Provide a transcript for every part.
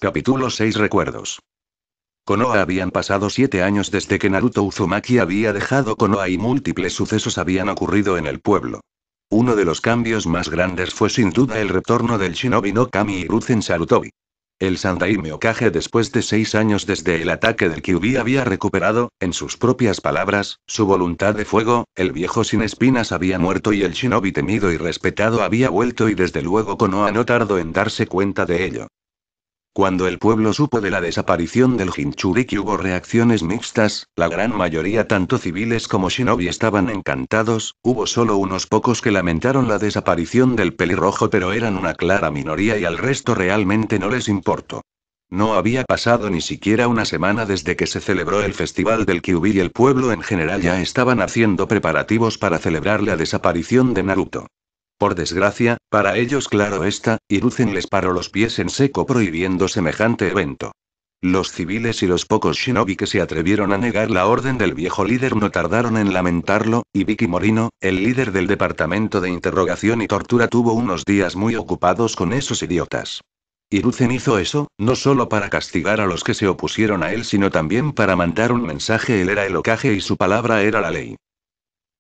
Capítulo 6 Recuerdos. Konoha habían pasado 7 años desde que Naruto Uzumaki había dejado Konoha y múltiples sucesos habían ocurrido en el pueblo. Uno de los cambios más grandes fue sin duda el retorno del Shinobi no Kami Hiruzen Sarutobi. El Sandaime Hokage después de 6 años desde el ataque del Kyuubi había recuperado, en sus propias palabras, su voluntad de fuego, el viejo sin espinas había muerto y el Shinobi temido y respetado había vuelto y desde luego Konoha no tardó en darse cuenta de ello. Cuando el pueblo supo de la desaparición del Jinchuriki hubo reacciones mixtas, la gran mayoría tanto civiles como shinobi estaban encantados, hubo solo unos pocos que lamentaron la desaparición del pelirrojo pero eran una clara minoría y al resto realmente no les importó. No había pasado ni siquiera una semana desde que se celebró el festival del Kyuubi y el pueblo en general ya estaban haciendo preparativos para celebrar la desaparición de Naruto. Por desgracia, para ellos claro está, Hiruzen les paró los pies en seco prohibiendo semejante evento. Los civiles y los pocos shinobi que se atrevieron a negar la orden del viejo líder no tardaron en lamentarlo, y Vicky Morino, el líder del departamento de interrogación y tortura tuvo unos días muy ocupados con esos idiotas. Hiruzen hizo eso, no solo para castigar a los que se opusieron a él sino también para mandar un mensaje él era el Hokage y su palabra era la ley.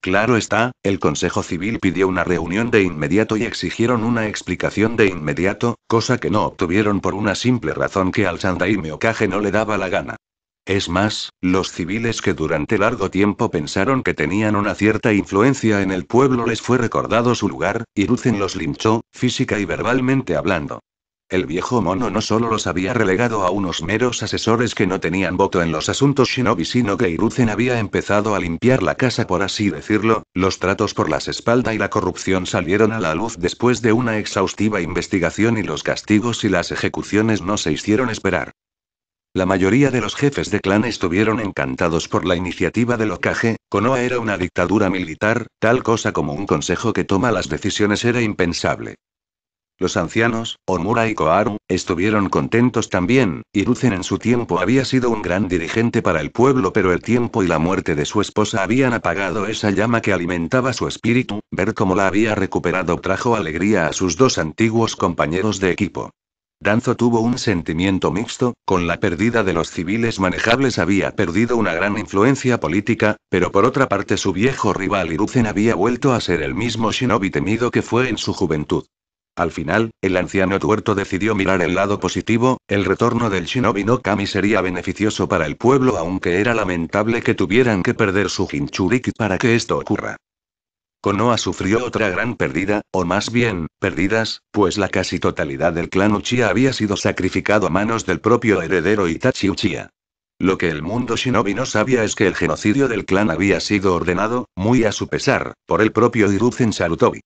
Claro está, el Consejo Civil pidió una reunión de inmediato y exigieron una explicación de inmediato, cosa que no obtuvieron por una simple razón que al Sandaime Hokage no le daba la gana. Es más, los civiles que durante largo tiempo pensaron que tenían una cierta influencia en el pueblo les fue recordado su lugar, Hiruzen los linchó, física y verbalmente hablando. El viejo mono no solo los había relegado a unos meros asesores que no tenían voto en los asuntos shinobi sino que Hiruzen había empezado a limpiar la casa por así decirlo, los tratos por las espaldas y la corrupción salieron a la luz después de una exhaustiva investigación y los castigos y las ejecuciones no se hicieron esperar. La mayoría de los jefes de clan estuvieron encantados por la iniciativa del Hokage, Konoha era una dictadura militar, tal cosa como un consejo que toma las decisiones era impensable. Los ancianos, Omura y Koharu, estuvieron contentos también, Hiruzen en su tiempo había sido un gran dirigente para el pueblo pero el tiempo y la muerte de su esposa habían apagado esa llama que alimentaba su espíritu, ver cómo la había recuperado trajo alegría a sus dos antiguos compañeros de equipo. Danzo tuvo un sentimiento mixto, con la pérdida de los civiles manejables había perdido una gran influencia política, pero por otra parte su viejo rival Hiruzen había vuelto a ser el mismo shinobi temido que fue en su juventud. Al final, el anciano tuerto decidió mirar el lado positivo, el retorno del Shinobi no Kami sería beneficioso para el pueblo aunque era lamentable que tuvieran que perder su Jinchuriki para que esto ocurra. Konoha sufrió otra gran pérdida, o más bien, pérdidas, pues la casi totalidad del clan Uchiha había sido sacrificado a manos del propio heredero Itachi Uchiha. Lo que el mundo shinobi no sabía es que el genocidio del clan había sido ordenado, muy a su pesar, por el propio Hiruzen Sarutobi.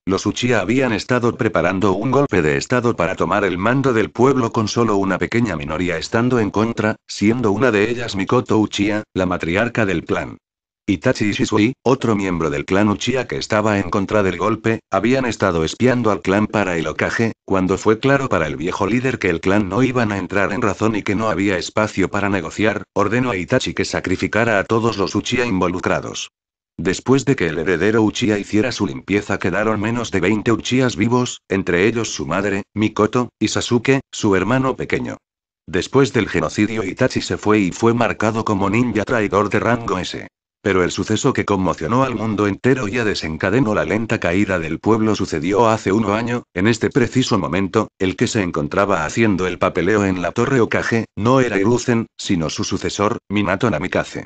Los Uchiha habían estado preparando un golpe de estado para tomar el mando del pueblo con solo una pequeña minoría estando en contra, siendo una de ellas Mikoto Uchiha, la matriarca del clan. Itachi y Shisui, otro miembro del clan Uchiha que estaba en contra del golpe, habían estado espiando al clan para el Hokage, cuando fue claro para el viejo líder que el clan no iban a entrar en razón y que no había espacio para negociar, ordenó a Itachi que sacrificara a todos los Uchiha involucrados. Después de que el heredero Uchiha hiciera su limpieza quedaron menos de 20 Uchihas vivos, entre ellos su madre, Mikoto, y Sasuke, su hermano pequeño. Después del genocidio Itachi se fue y fue marcado como ninja traidor de rango S. Pero el suceso que conmocionó al mundo entero y desencadenó la lenta caída del pueblo sucedió hace un año, en este preciso momento, el que se encontraba haciendo el papeleo en la torre Hokage, no era Hiruzen, sino su sucesor, Minato Namikaze.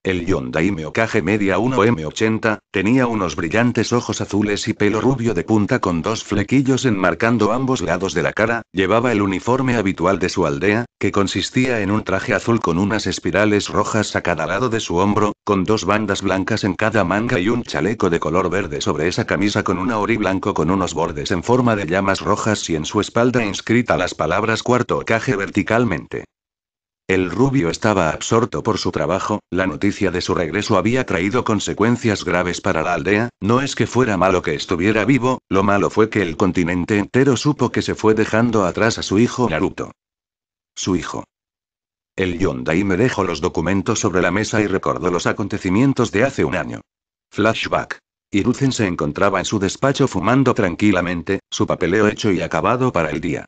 El Yondaime Hokage media 1m80, tenía unos brillantes ojos azules y pelo rubio de punta con dos flequillos enmarcando ambos lados de la cara, llevaba el uniforme habitual de su aldea, que consistía en un traje azul con unas espirales rojas a cada lado de su hombro, con dos bandas blancas en cada manga y un chaleco de color verde sobre esa camisa con un ori blanco con unos bordes en forma de llamas rojas y en su espalda inscrita las palabras cuarto Hokage verticalmente. El rubio estaba absorto por su trabajo, la noticia de su regreso había traído consecuencias graves para la aldea, no es que fuera malo que estuviera vivo, lo malo fue que el continente entero supo que se fue dejando atrás a su hijo Naruto. Su hijo. El Yondaime dejó los documentos sobre la mesa y recordó los acontecimientos de hace un año. Flashback. Hiruzen se encontraba en su despacho fumando tranquilamente, su papeleo hecho y acabado para el día.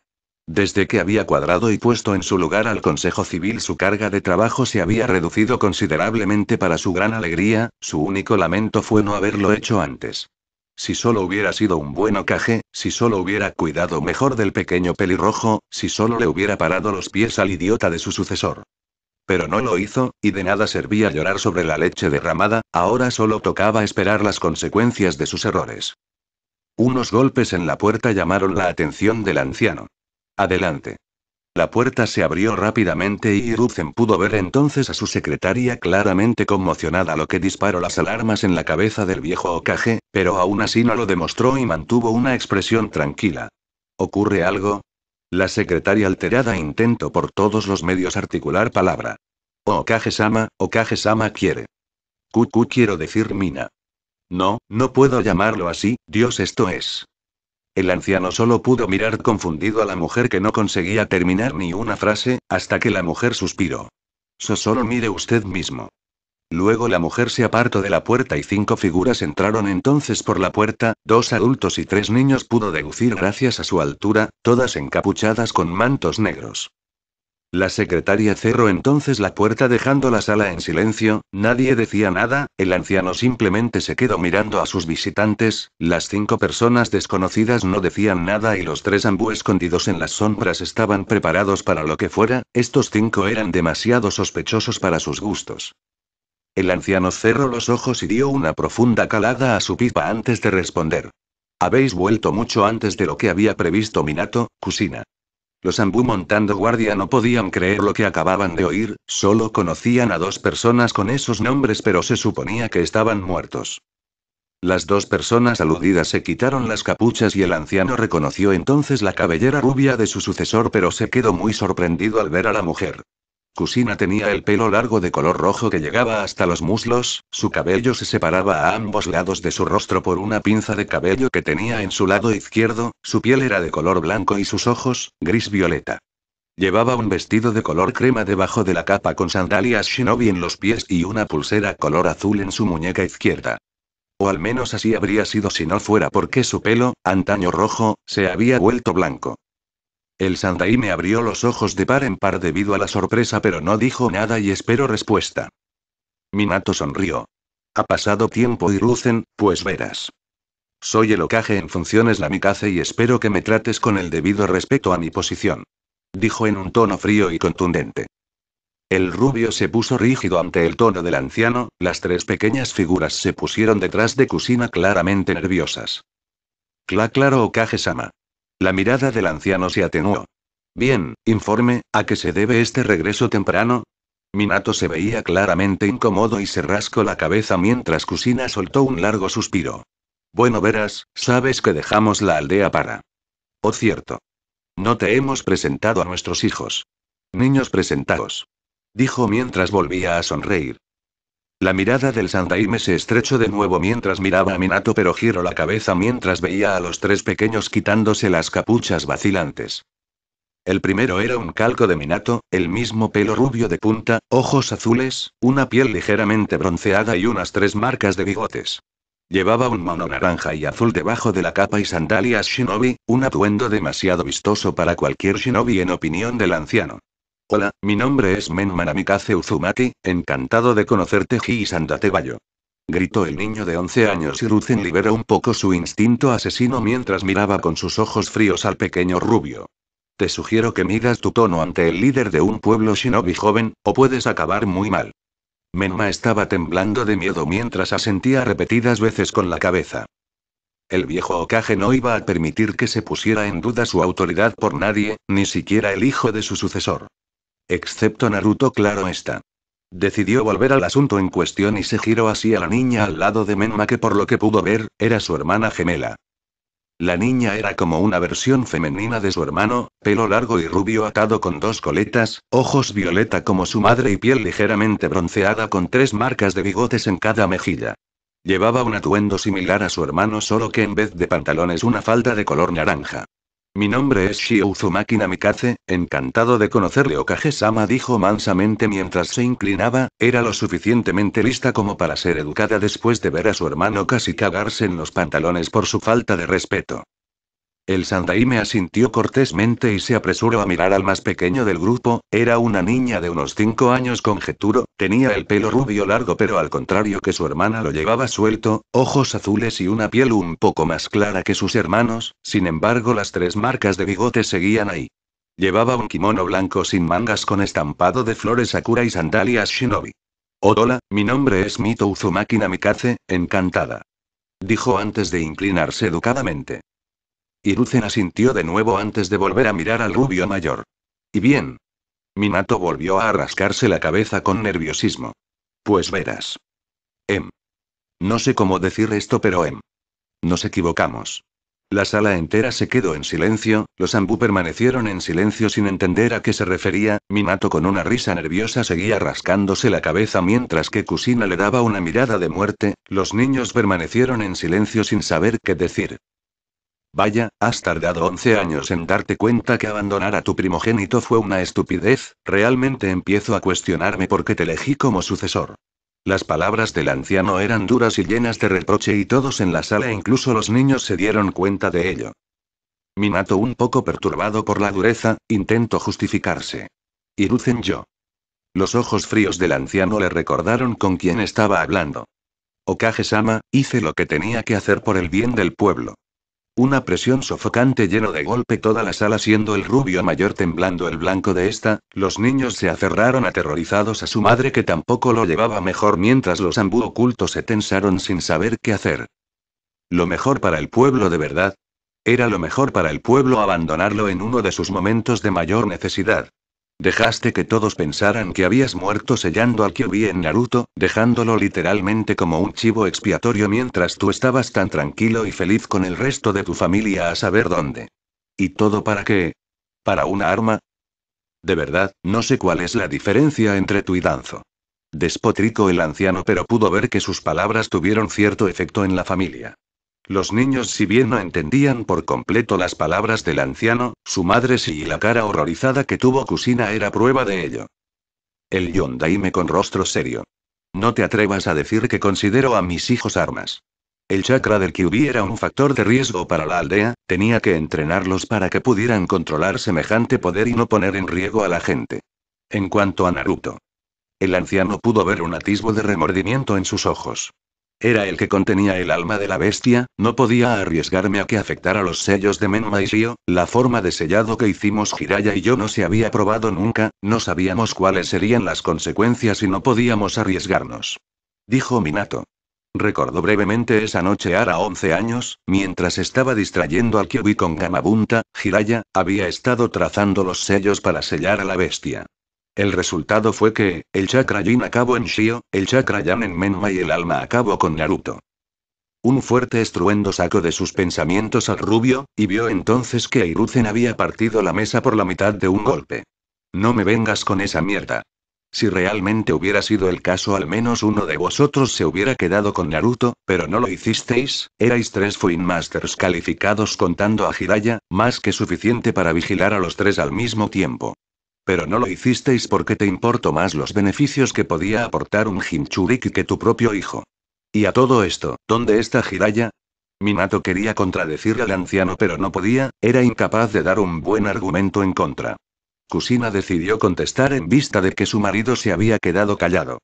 Desde que había cuadrado y puesto en su lugar al Consejo Civil, su carga de trabajo se había reducido considerablemente. Para su gran alegría, su único lamento fue no haberlo hecho antes. Si solo hubiera sido un buen Hokage, si solo hubiera cuidado mejor del pequeño pelirrojo, si solo le hubiera parado los pies al idiota de su sucesor. Pero no lo hizo, y de nada servía llorar sobre la leche derramada, ahora solo tocaba esperar las consecuencias de sus errores. Unos golpes en la puerta llamaron la atención del anciano. Adelante. La puerta se abrió rápidamente y Hiruzen pudo ver entonces a su secretaria claramente conmocionada, lo que disparó las alarmas en la cabeza del viejo Hokage, pero aún así no lo demostró y mantuvo una expresión tranquila. ¿Ocurre algo? La secretaria alterada intentó por todos los medios articular palabra. Hokage-sama, Hokage-sama quiere. Quiero decir Mina. No, no puedo llamarlo así, Dios, esto es. El anciano solo pudo mirar confundido a la mujer, que no conseguía terminar ni una frase, hasta que la mujer suspiró. Solo mire usted mismo. Luego la mujer se apartó de la puerta y 5 figuras entraron entonces por la puerta, 2 adultos y 3 niños, pudo deducir gracias a su altura, todas encapuchadas con mantos negros. La secretaria cerró entonces la puerta dejando la sala en silencio, nadie decía nada, el anciano simplemente se quedó mirando a sus visitantes, las 5 personas desconocidas no decían nada y los 3 ambú escondidos en las sombras estaban preparados para lo que fuera, estos 5 eran demasiado sospechosos para sus gustos. El anciano cerró los ojos y dio una profunda calada a su pipa antes de responder. Habéis vuelto mucho antes de lo que había previsto Minato, Kushina. Los ambú montando guardia no podían creer lo que acababan de oír, solo conocían a 2 personas con esos nombres, pero se suponía que estaban muertos. Las 2 personas aludidas se quitaron las capuchas y el anciano reconoció entonces la cabellera rubia de su sucesor, pero se quedó muy sorprendido al ver a la mujer. Kushina tenía el pelo largo de color rojo que llegaba hasta los muslos, su cabello se separaba a ambos lados de su rostro por una pinza de cabello que tenía en su lado izquierdo, su piel era de color blanco y sus ojos, gris violeta. Llevaba un vestido de color crema debajo de la capa con sandalias shinobi en los pies y una pulsera color azul en su muñeca izquierda. O al menos así habría sido si no fuera porque su pelo, antaño rojo, se había vuelto blanco. El Sandaime abrió los ojos de par en par debido a la sorpresa, pero no dijo nada y esperó respuesta. Minato sonrió. Ha pasado tiempo, Hiruzen, pues verás. Soy el Hokage en funciones Namikaze y espero que me trates con el debido respeto a mi posición. Dijo en un tono frío y contundente. El rubio se puso rígido ante el tono del anciano, las 3 pequeñas figuras se pusieron detrás de Kushina claramente nerviosas. Claro, Hokage-sama. La mirada del anciano se atenuó. Bien, informe, ¿a qué se debe este regreso temprano? Minato se veía claramente incómodo y se rascó la cabeza mientras Kushina soltó un largo suspiro. Bueno, verás, sabes que dejamos la aldea para... Oh, cierto. No te hemos presentado a nuestros hijos. Niños, presentaos. Dijo mientras volvía a sonreír. La mirada del Sandaime se estrechó de nuevo mientras miraba a Minato, pero giró la cabeza mientras veía a los 3 pequeños quitándose las capuchas vacilantes. El primero era un calco de Minato, el mismo pelo rubio de punta, ojos azules, una piel ligeramente bronceada y unas 3 marcas de bigotes. Llevaba un mono naranja y azul debajo de la capa y sandalias shinobi, un atuendo demasiado vistoso para cualquier shinobi en opinión del anciano. Hola, mi nombre es Menma Namikaze Uzumaki, encantado de conocerte, Hisandate Bayo. Gritó el niño de 11 años. Hiruzen liberó un poco su instinto asesino mientras miraba con sus ojos fríos al pequeño rubio. Te sugiero que midas tu tono ante el líder de un pueblo shinobi joven, o puedes acabar muy mal. Menma estaba temblando de miedo mientras asentía repetidas veces con la cabeza. El viejo Hokage no iba a permitir que se pusiera en duda su autoridad por nadie, ni siquiera el hijo de su sucesor. Excepto Naruto, claro está. Decidió volver al asunto en cuestión y se giró así a la niña al lado de Menma, que por lo que pudo ver, era su hermana gemela. La niña era como una versión femenina de su hermano, pelo largo y rubio atado con 2 coletas, ojos violeta como su madre y piel ligeramente bronceada con 3 marcas de bigotes en cada mejilla. Llevaba un atuendo similar a su hermano, solo que en vez de pantalones una falda de color naranja. Mi nombre es Shio Uzumaki Namikaze, encantado de conocerle, Hokage-sama, dijo mansamente mientras se inclinaba, era lo suficientemente lista como para ser educada después de ver a su hermano casi cagarse en los pantalones por su falta de respeto. El Sandaime asintió cortésmente y se apresuró a mirar al más pequeño del grupo. Era una niña de unos 5 años, conjeturo, tenía el pelo rubio largo pero al contrario que su hermana lo llevaba suelto, ojos azules y una piel un poco más clara que sus hermanos, sin embargo las 3 marcas de bigote seguían ahí. Llevaba un kimono blanco sin mangas con estampado de flores sakura y sandalias shinobi. Hola, mi nombre es Mito Uzumaki Namikaze, encantada. Dijo antes de inclinarse educadamente. Hiruzen asintió de nuevo antes de volver a mirar al rubio mayor. ¿Y bien? Minato volvió a rascarse la cabeza con nerviosismo. Pues verás. No sé cómo decir esto, pero nos equivocamos. La sala entera se quedó en silencio, los Anbu permanecieron en silencio sin entender a qué se refería. Minato con una risa nerviosa seguía rascándose la cabeza mientras que Kusina le daba una mirada de muerte. Los niños permanecieron en silencio sin saber qué decir. Vaya, has tardado 11 años en darte cuenta que abandonar a tu primogénito fue una estupidez. Realmente empiezo a cuestionarme por qué te elegí como sucesor. Las palabras del anciano eran duras y llenas de reproche y todos en la sala, incluso los niños, se dieron cuenta de ello. Minato, un poco perturbado por la dureza, intentó justificarse. Hiruzen yo. Los ojos fríos del anciano le recordaron con quién estaba hablando. Okage-sama, hice lo que tenía que hacer por el bien del pueblo. Una presión sofocante llenó de golpe toda la sala, siendo el rubio mayor temblando el blanco de esta. Los niños se aferraron aterrorizados a su madre, que tampoco lo llevaba mejor, mientras los Anbu ocultos se tensaron sin saber qué hacer. ¿Lo mejor para el pueblo de verdad? ¿Era lo mejor para el pueblo abandonarlo en uno de sus momentos de mayor necesidad? Dejaste que todos pensaran que habías muerto sellando al Kyuubi en Naruto, dejándolo literalmente como un chivo expiatorio mientras tú estabas tan tranquilo y feliz con el resto de tu familia a saber dónde. ¿Y todo para qué? ¿Para una arma? De verdad, no sé cuál es la diferencia entre tú y Danzo. Despotricó el anciano, pero pudo ver que sus palabras tuvieron cierto efecto en la familia. Los niños, si bien no entendían por completo las palabras del anciano, su madre sí, y la cara horrorizada que tuvo Kusina era prueba de ello. El Yondaime con rostro serio. No te atrevas a decir que considero a mis hijos armas. El chakra del Kyuubi era un factor de riesgo para la aldea, tenía que entrenarlos para que pudieran controlar semejante poder y no poner en riesgo a la gente. En cuanto a Naruto. El anciano pudo ver un atisbo de remordimiento en sus ojos. Era el que contenía el alma de la bestia, no podía arriesgarme a que afectara los sellos de Menma y Shio. La forma de sellado que hicimos Jiraiya y yo no se había probado nunca, no sabíamos cuáles serían las consecuencias y no podíamos arriesgarnos. Dijo Minato. Recordó brevemente esa noche hará 11 años, mientras estaba distrayendo al Kyuubi con Gamabunta. Jiraiya había estado trazando los sellos para sellar a la bestia. El resultado fue que, el chakra Yin acabó en Shio, el chakra Yang en Menma y el alma acabó con Naruto. Un fuerte estruendo sacó de sus pensamientos al rubio, y vio entonces que Hiruzen había partido la mesa por la mitad de un golpe. No me vengas con esa mierda. Si realmente hubiera sido el caso, al menos uno de vosotros se hubiera quedado con Naruto, pero no lo hicisteis. Erais 3 Fuin Masters calificados contando a Jiraiya, más que suficiente para vigilar a los 3 al mismo tiempo. Pero no lo hicisteis porque te importó más los beneficios que podía aportar un Jinchuriki que tu propio hijo. Y a todo esto, ¿dónde está Jiraiya? Minato quería contradecirle al anciano pero no podía, era incapaz de dar un buen argumento en contra. Kusina decidió contestar en vista de que su marido se había quedado callado.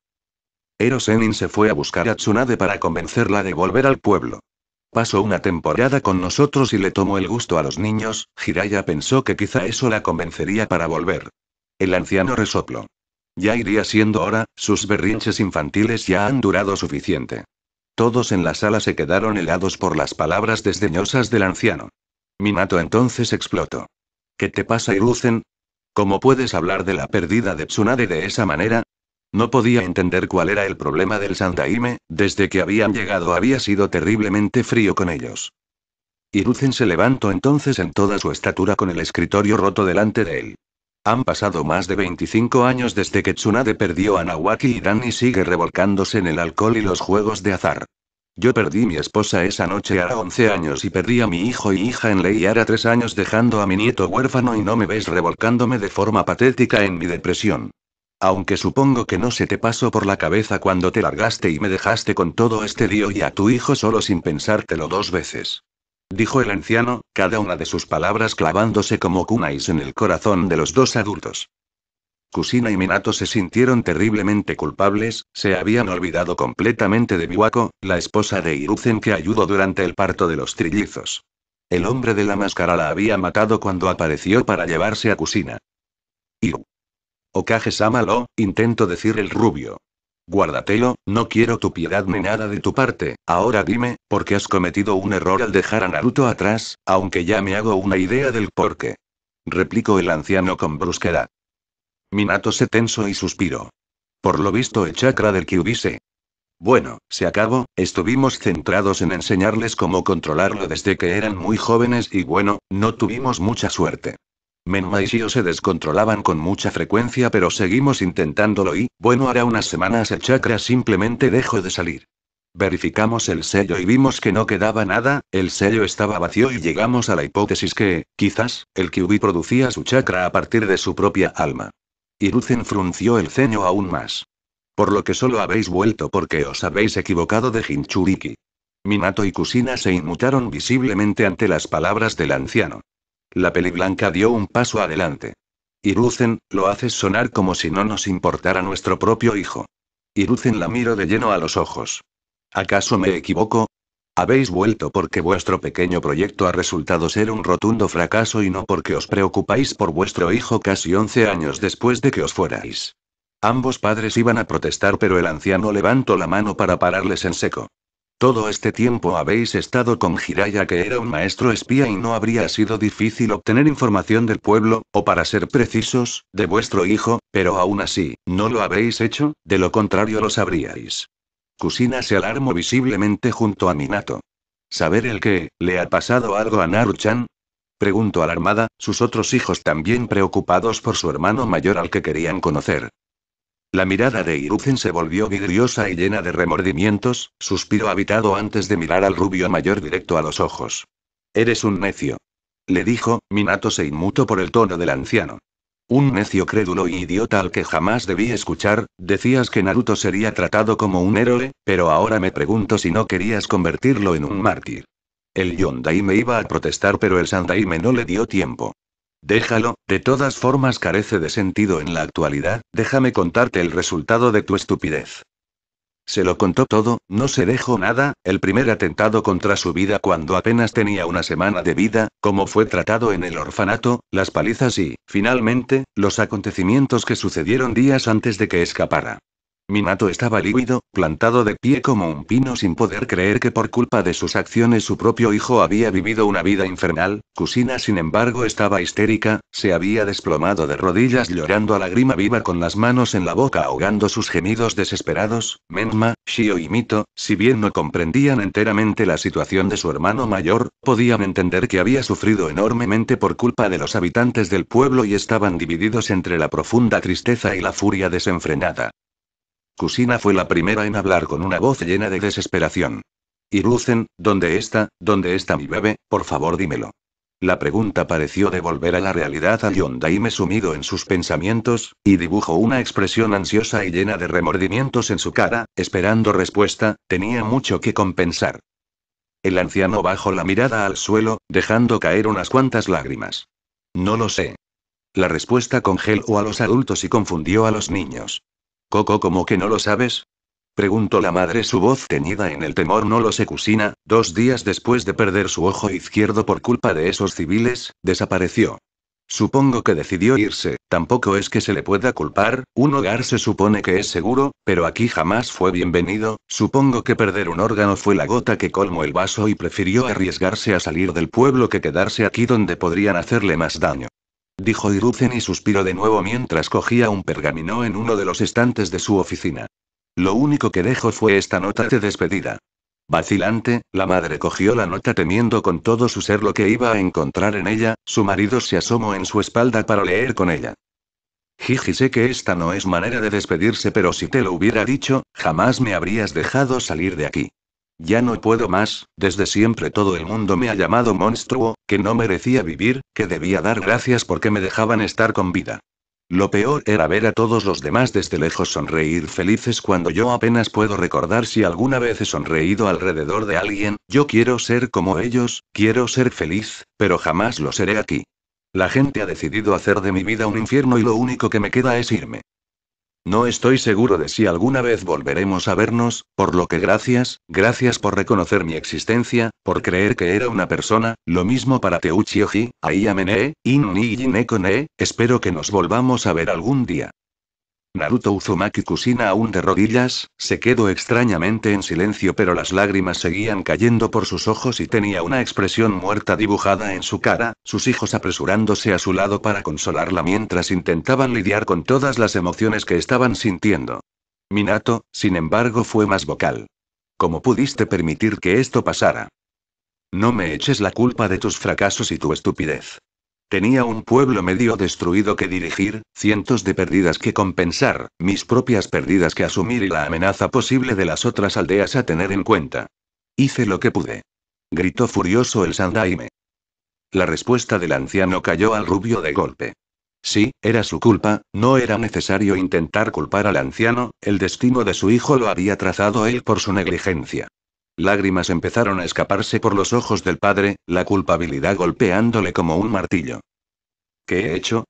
Ero Sennin se fue a buscar a Tsunade para convencerla de volver al pueblo. Pasó una temporada con nosotros y le tomó el gusto a los niños. Jiraiya pensó que quizá eso la convencería para volver. El anciano resopló. Ya iría siendo hora, sus berrinches infantiles ya han durado suficiente. Todos en la sala se quedaron helados por las palabras desdeñosas del anciano. Minato entonces explotó. ¿Qué te pasa, Hiruzen? ¿Cómo puedes hablar de la pérdida de Tsunade de esa manera? No podía entender cuál era el problema del Sandaime, desde que habían llegado había sido terriblemente frío con ellos. Hiruzen se levantó entonces en toda su estatura con el escritorio roto delante de él. Han pasado más de 25 años desde que Tsunade perdió a Nawaki y Dan y sigue revolcándose en el alcohol y los juegos de azar. Yo perdí mi esposa esa noche hará 11 años y perdí a mi hijo y hija en ley hará 3 años dejando a mi nieto huérfano y no me ves revolcándome de forma patética en mi depresión. Aunque supongo que no se te pasó por la cabeza cuando te largaste y me dejaste con todo este lío y a tu hijo solo sin pensártelo 2 veces. dijo el anciano, cada una de sus palabras clavándose como kunais en el corazón de los dos adultos. Kusina y Minato se sintieron terriblemente culpables, se habían olvidado completamente de Miwako, la esposa de Hiruzen que ayudó durante el parto de los trillizos. El hombre de la máscara la había matado cuando apareció para llevarse a Kusina. Hiru. Okage-sama intento decir el rubio. Guárdatelo, no quiero tu piedad ni nada de tu parte, ahora dime, ¿por qué has cometido un error al dejar a Naruto atrás, aunque ya me hago una idea del porqué? Replicó el anciano con brusquedad. Minato se tensó y suspiró. Por lo visto el chakra del Kyuubi. Bueno, se acabó, estuvimos centrados en enseñarles cómo controlarlo desde que eran muy jóvenes y bueno, no tuvimos mucha suerte. Menma y Shio se descontrolaban con mucha frecuencia pero seguimos intentándolo y, bueno, hará unas semanas el chakra simplemente dejó de salir. Verificamos el sello y vimos que no quedaba nada, el sello estaba vacío y llegamos a la hipótesis que, quizás, el Kyuubi producía su chakra a partir de su propia alma. Hiruzen frunció el ceño aún más. Por lo que solo habéis vuelto porque os habéis equivocado de Jinchuriki. Minato y Kusina se inmutaron visiblemente ante las palabras del anciano. La peliblanca dio un paso adelante. Hiruzen, lo haces sonar como si no nos importara nuestro propio hijo. Hiruzen la miró de lleno a los ojos. ¿Acaso me equivoco? Habéis vuelto porque vuestro pequeño proyecto ha resultado ser un rotundo fracaso y no porque os preocupáis por vuestro hijo casi 11 años después de que os fuerais. Ambos padres iban a protestar pero el anciano levantó la mano para pararles en seco. Todo este tiempo habéis estado con Jiraiya que era un maestro espía y no habría sido difícil obtener información del pueblo, o para ser precisos, de vuestro hijo, pero aún así, ¿no lo habéis hecho? De lo contrario lo sabríais. Kusina se alarmó visiblemente junto a Minato. ¿Saber el qué? ¿Le ha pasado algo a Naru-chan? Preguntó alarmada, sus otros hijos también preocupados por su hermano mayor al que querían conocer. La mirada de Hiruzen se volvió vidriosa y llena de remordimientos, suspiró habitado antes de mirar al rubio mayor directo a los ojos. Eres un necio. Le dijo, Minato se inmutó por el tono del anciano. Un necio crédulo y idiota al que jamás debí escuchar, decías que Naruto sería tratado como un héroe, pero ahora me pregunto si no querías convertirlo en un mártir. El Yondaime iba a protestar pero el Sandaime no le dio tiempo. Déjalo, de todas formas carece de sentido en la actualidad, déjame contarte el resultado de tu estupidez. Se lo contó todo, no se dejó nada, el primer atentado contra su vida cuando apenas tenía una semana de vida, cómo fue tratado en el orfanato, las palizas y, finalmente, los acontecimientos que sucedieron días antes de que escapara. Minato estaba lívido, plantado de pie como un pino sin poder creer que por culpa de sus acciones su propio hijo había vivido una vida infernal. Kusina sin embargo estaba histérica, se había desplomado de rodillas llorando a lágrima viva con las manos en la boca ahogando sus gemidos desesperados. Menma, Shio y Mito, si bien no comprendían enteramente la situación de su hermano mayor, podían entender que había sufrido enormemente por culpa de los habitantes del pueblo y estaban divididos entre la profunda tristeza y la furia desenfrenada. Kusina fue la primera en hablar con una voz llena de desesperación. Hiruzen, ¿dónde está mi bebé? Por favor dímelo. La pregunta pareció devolver a la realidad a Yondaime sumido en sus pensamientos, y dibujó una expresión ansiosa y llena de remordimientos en su cara, esperando respuesta, tenía mucho que compensar. El anciano bajó la mirada al suelo, dejando caer unas cuantas lágrimas. No lo sé. La respuesta congeló a los adultos y confundió a los niños. Coco, ¿cómo que no lo sabes? Preguntó la madre, su voz teñida en el temor. No lo sé, Kusina, 2 días después de perder su ojo izquierdo por culpa de esos civiles, desapareció. Supongo que decidió irse, tampoco es que se le pueda culpar, un hogar se supone que es seguro, pero aquí jamás fue bienvenido, supongo que perder un órgano fue la gota que colmó el vaso y prefirió arriesgarse a salir del pueblo que quedarse aquí donde podrían hacerle más daño. Dijo Hiruzen y suspiró de nuevo mientras cogía un pergamino en uno de los estantes de su oficina. Lo único que dejó fue esta nota de despedida. Vacilante, la madre cogió la nota temiendo con todo su ser lo que iba a encontrar en ella, su marido se asomó en su espalda para leer con ella. Jiji, sé que esta no es manera de despedirse, pero si te lo hubiera dicho, jamás me habrías dejado salir de aquí. Ya no puedo más, desde siempre todo el mundo me ha llamado monstruo, que no merecía vivir, que debía dar gracias porque me dejaban estar con vida. Lo peor era ver a todos los demás desde lejos sonreír felices cuando yo apenas puedo recordar si alguna vez he sonreído alrededor de alguien. Yo quiero ser como ellos, quiero ser feliz, pero jamás lo seré aquí. La gente ha decidido hacer de mi vida un infierno y lo único que me queda es irme. No estoy seguro de si alguna vez volveremos a vernos, por lo que gracias por reconocer mi existencia, por creer que era una persona, lo mismo para Teuchi Oji, Aiyamene, Inni y Neko-ne, espero que nos volvamos a ver algún día. Naruto Uzumaki Kushina aún de rodillas, se quedó extrañamente en silencio pero las lágrimas seguían cayendo por sus ojos y tenía una expresión muerta dibujada en su cara, sus hijos apresurándose a su lado para consolarla mientras intentaban lidiar con todas las emociones que estaban sintiendo. Minato, sin embargo, fue más vocal. ¿Cómo pudiste permitir que esto pasara? No me eches la culpa de tus fracasos y tu estupidez. Tenía un pueblo medio destruido que dirigir, cientos de pérdidas que compensar, mis propias pérdidas que asumir y la amenaza posible de las otras aldeas a tener en cuenta. Hice lo que pude. Gritó furioso el Sandaime. La respuesta del anciano cayó al rubio de golpe. Sí, era su culpa, no era necesario intentar culpar al anciano, el destino de su hijo lo había trazado él por su negligencia. Lágrimas empezaron a escaparse por los ojos del padre, la culpabilidad golpeándole como un martillo. ¿Qué he hecho?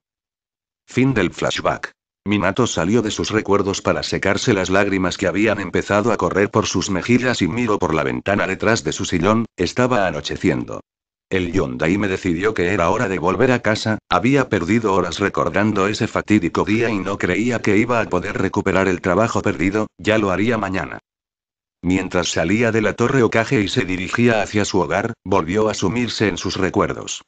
Fin del flashback. Minato salió de sus recuerdos para secarse las lágrimas que habían empezado a correr por sus mejillas y miró por la ventana detrás de su sillón, estaba anocheciendo. El Yondaime decidió que era hora de volver a casa, había perdido horas recordando ese fatídico día y no creía que iba a poder recuperar el trabajo perdido, ya lo haría mañana. Mientras salía de la Torre Hokage y se dirigía hacia su hogar, volvió a sumirse en sus recuerdos.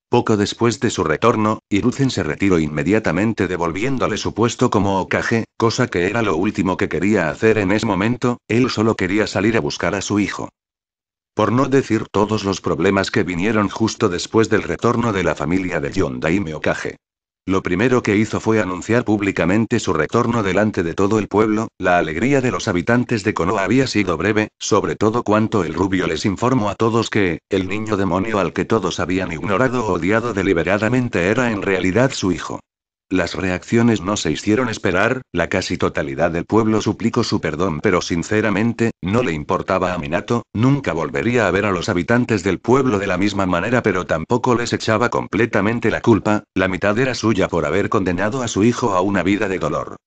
Poco después de su retorno, Hiruzen se retiró inmediatamente devolviéndole su puesto como Hokage, cosa que era lo último que quería hacer en ese momento, él solo quería salir a buscar a su hijo. Por no decir todos los problemas que vinieron justo después del retorno de la familia de Yondaime Hokage. Lo primero que hizo fue anunciar públicamente su retorno delante de todo el pueblo, la alegría de los habitantes de Konoha había sido breve, sobre todo cuando el rubio les informó a todos que, el niño demonio al que todos habían ignorado o odiado deliberadamente era en realidad su hijo. Las reacciones no se hicieron esperar, la casi totalidad del pueblo suplicó su perdón pero sinceramente, no le importaba a Minato, nunca volvería a ver a los habitantes del pueblo de la misma manera pero tampoco les echaba completamente la culpa, la mitad era suya por haber condenado a su hijo a una vida de dolor.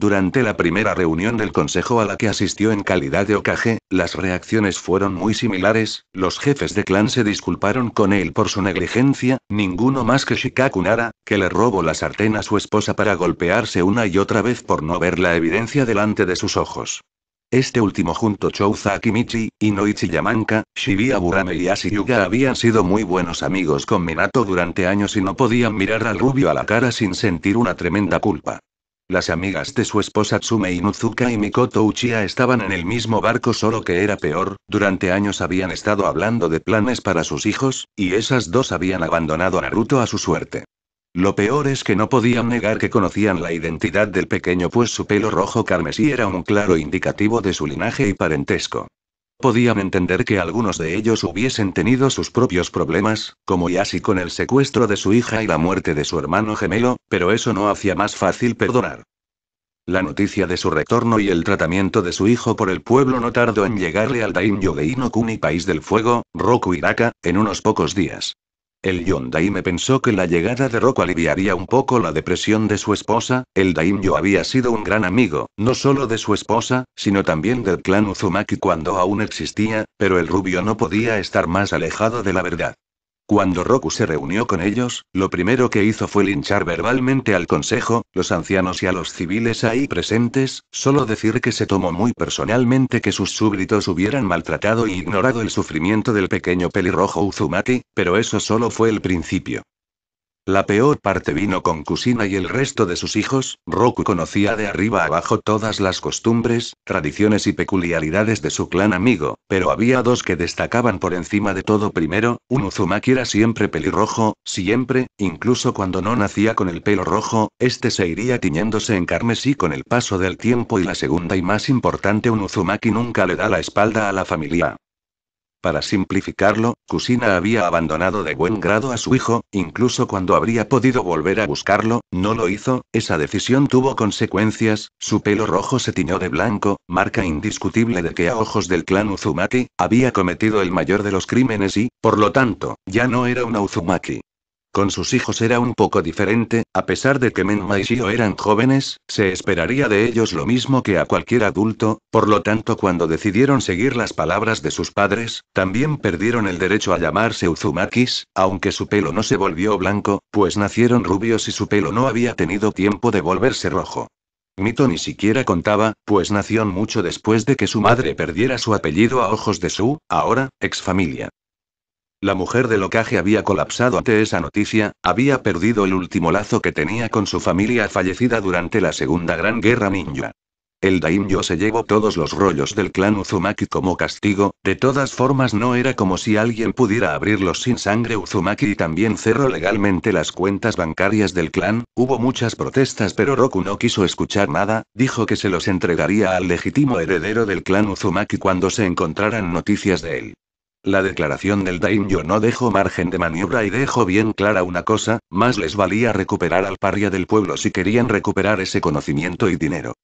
Durante la primera reunión del consejo a la que asistió en calidad de Hokage, las reacciones fueron muy similares, los jefes de clan se disculparon con él por su negligencia, ninguno más que Shikaku Nara, que le robó la sartén a su esposa para golpearse una y otra vez por no ver la evidencia delante de sus ojos. Este último junto Chouza Akimichi, Inoichi Yamanka, Shibuya Burame y Asi Yuga habían sido muy buenos amigos con Minato durante años y no podían mirar al rubio a la cara sin sentir una tremenda culpa. Las amigas de su esposa Tsume Inuzuka y Mikoto Uchiha estaban en el mismo barco solo que era peor, durante años habían estado hablando de planes para sus hijos, y esas dos habían abandonado a Naruto a su suerte. Lo peor es que no podían negar que conocían la identidad del pequeño pues su pelo rojo carmesí era un claro indicativo de su linaje y parentesco. Podían entender que algunos de ellos hubiesen tenido sus propios problemas, como Yashi con el secuestro de su hija y la muerte de su hermano gemelo, pero eso no hacía más fácil perdonar. La noticia de su retorno y el tratamiento de su hijo por el pueblo no tardó en llegarle al daimyo de Inokuni País del Fuego, Roku Hiraka, en unos pocos días. El Yondaime pensó que la llegada de Roku aliviaría un poco la depresión de su esposa, el daimyo había sido un gran amigo, no solo de su esposa, sino también del clan Uzumaki cuando aún existía, pero el rubio no podía estar más alejado de la verdad. Cuando Roku se reunió con ellos, lo primero que hizo fue linchar verbalmente al consejo, los ancianos y a los civiles ahí presentes, solo decir que se tomó muy personalmente que sus súbditos hubieran maltratado y ignorado el sufrimiento del pequeño pelirrojo Uzumaki, pero eso solo fue el principio. La peor parte vino con Kushina y el resto de sus hijos. Roku conocía de arriba abajo todas las costumbres, tradiciones y peculiaridades de su clan amigo, pero había dos que destacaban por encima de todo. Primero, un Uzumaki era siempre pelirrojo, siempre, incluso cuando no nacía con el pelo rojo, este se iría tiñéndose en carmesí con el paso del tiempo y la segunda y más importante, un Uzumaki nunca le da la espalda a la familia. Para simplificarlo, Kusina había abandonado de buen grado a su hijo, incluso cuando habría podido volver a buscarlo, no lo hizo, esa decisión tuvo consecuencias, su pelo rojo se tiñó de blanco, marca indiscutible de que a ojos del clan Uzumaki, había cometido el mayor de los crímenes y, por lo tanto, ya no era una Uzumaki. Con sus hijos era un poco diferente, a pesar de que Menma y Shio eran jóvenes, se esperaría de ellos lo mismo que a cualquier adulto, por lo tanto cuando decidieron seguir las palabras de sus padres, también perdieron el derecho a llamarse Uzumakis, aunque su pelo no se volvió blanco, pues nacieron rubios y su pelo no había tenido tiempo de volverse rojo. Mito ni siquiera contaba, pues nació mucho después de que su madre perdiera su apellido a ojos de su, ahora, exfamilia. La mujer del Hokage había colapsado ante esa noticia, había perdido el último lazo que tenía con su familia fallecida durante la Segunda Gran Guerra Ninja. El daimyo se llevó todos los rollos del clan Uzumaki como castigo, de todas formas no era como si alguien pudiera abrirlos sin sangre. Uzumaki y también cerró legalmente las cuentas bancarias del clan, hubo muchas protestas pero Roku no quiso escuchar nada, dijo que se los entregaría al legítimo heredero del clan Uzumaki cuando se encontraran noticias de él. La declaración del daimyo no dejó margen de maniobra y dejó bien clara una cosa, más les valía recuperar al paria del pueblo si querían recuperar ese conocimiento y dinero.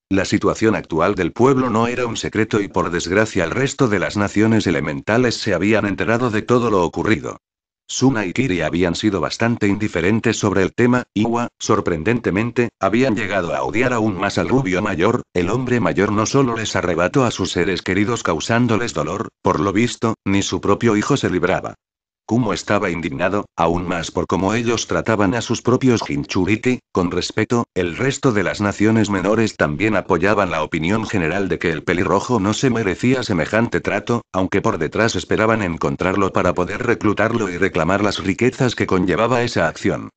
La situación actual del pueblo no era un secreto y por desgracia el resto de las naciones elementales se habían enterado de todo lo ocurrido. Suna y Kiri habían sido bastante indiferentes sobre el tema, Iwa, sorprendentemente, habían llegado a odiar aún más al rubio mayor, el hombre mayor no solo les arrebató a sus seres queridos causándoles dolor, por lo visto, ni su propio hijo se libraba. Kumo estaba indignado, aún más por cómo ellos trataban a sus propios Jinchuriki, con respeto, el resto de las naciones menores también apoyaban la opinión general de que el pelirrojo no se merecía semejante trato, aunque por detrás esperaban encontrarlo para poder reclutarlo y reclamar las riquezas que conllevaba esa acción.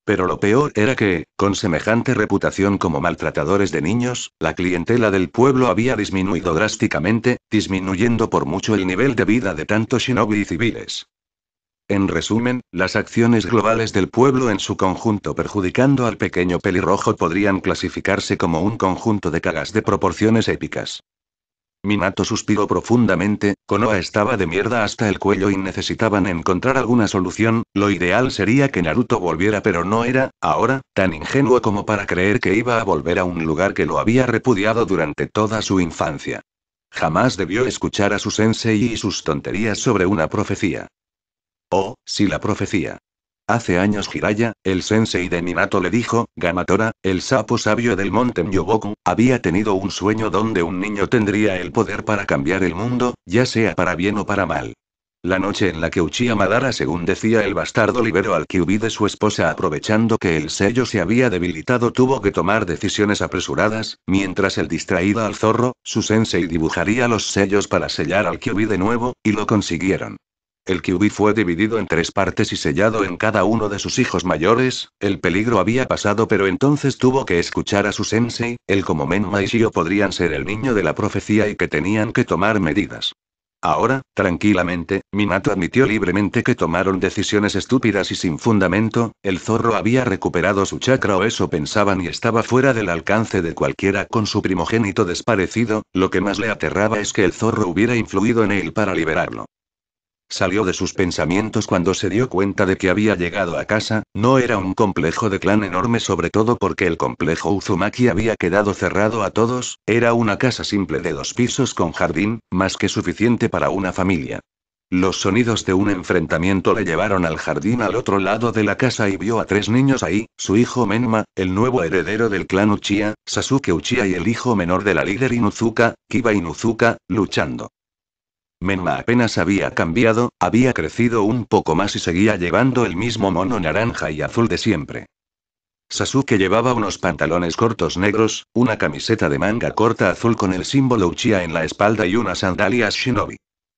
Pero lo peor era que, con semejante reputación como maltratadores de niños, la clientela del pueblo había disminuido drásticamente, disminuyendo por mucho el nivel de vida de tanto shinobi y civiles. En resumen, las acciones globales del pueblo en su conjunto perjudicando al pequeño pelirrojo podrían clasificarse como un conjunto de cagas de proporciones épicas. Minato suspiró profundamente, Konoha estaba de mierda hasta el cuello y necesitaban encontrar alguna solución, lo ideal sería que Naruto volviera pero no era, ahora, tan ingenuo como para creer que iba a volver a un lugar que lo había repudiado durante toda su infancia. Jamás debió escuchar a su sensei y sus tonterías sobre una profecía. Oh, sí, la profecía. Hace años Jiraiya, el sensei de Minato le dijo, Gamatora, el sapo sabio del monte Myoboku, había tenido un sueño donde un niño tendría el poder para cambiar el mundo, ya sea para bien o para mal. La noche en la que Uchiha Madara, según decía el bastardo, liberó al Kyuubi de su esposa aprovechando que el sello se había debilitado, tuvo que tomar decisiones apresuradas, mientras el distraído al zorro, su sensei dibujaría los sellos para sellar al Kyuubi de nuevo, y lo consiguieron. El Kyuubi fue dividido en 3 partes y sellado en cada uno de sus hijos mayores, el peligro había pasado pero entonces tuvo que escuchar a su sensei, él como Menma y Shio podrían ser el niño de la profecía y que tenían que tomar medidas. Ahora, tranquilamente, Minato admitió libremente que tomaron decisiones estúpidas y sin fundamento, el zorro había recuperado su chakra o eso pensaban y estaba fuera del alcance de cualquiera con su primogénito desparecido, lo que más le aterraba es que el zorro hubiera influido en él para liberarlo. Salió de sus pensamientos cuando se dio cuenta de que había llegado a casa, no era un complejo de clan enorme sobre todo porque el complejo Uzumaki había quedado cerrado a todos, era una casa simple de 2 pisos con jardín, más que suficiente para una familia. Los sonidos de un enfrentamiento le llevaron al jardín al otro lado de la casa y vio a 3 niños ahí, su hijo Menma, el nuevo heredero del clan Uchiha, Sasuke Uchiha y el hijo menor de la líder Inuzuka, Kiba Inuzuka, luchando. Menma apenas había cambiado, había crecido un poco más y seguía llevando el mismo mono naranja y azul de siempre. Sasuke llevaba unos pantalones cortos negros, una camiseta de manga corta azul con el símbolo Uchiha en la espalda y unas sandalias shinobi.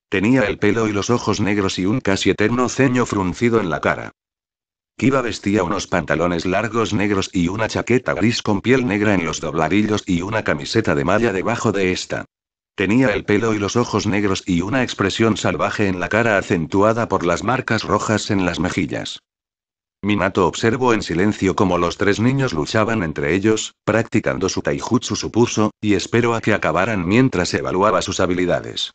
Tenía el pelo y los ojos negros y un casi eterno ceño fruncido en la cara. Kiba vestía unos pantalones largos negros y una chaqueta gris con piel negra en los dobladillos y una camiseta de malla debajo de esta. Tenía el pelo y los ojos negros y una expresión salvaje en la cara acentuada por las marcas rojas en las mejillas. Minato observó en silencio cómo los 3 niños luchaban entre ellos, practicando su taijutsu supuso, y esperó a que acabaran mientras evaluaba sus habilidades.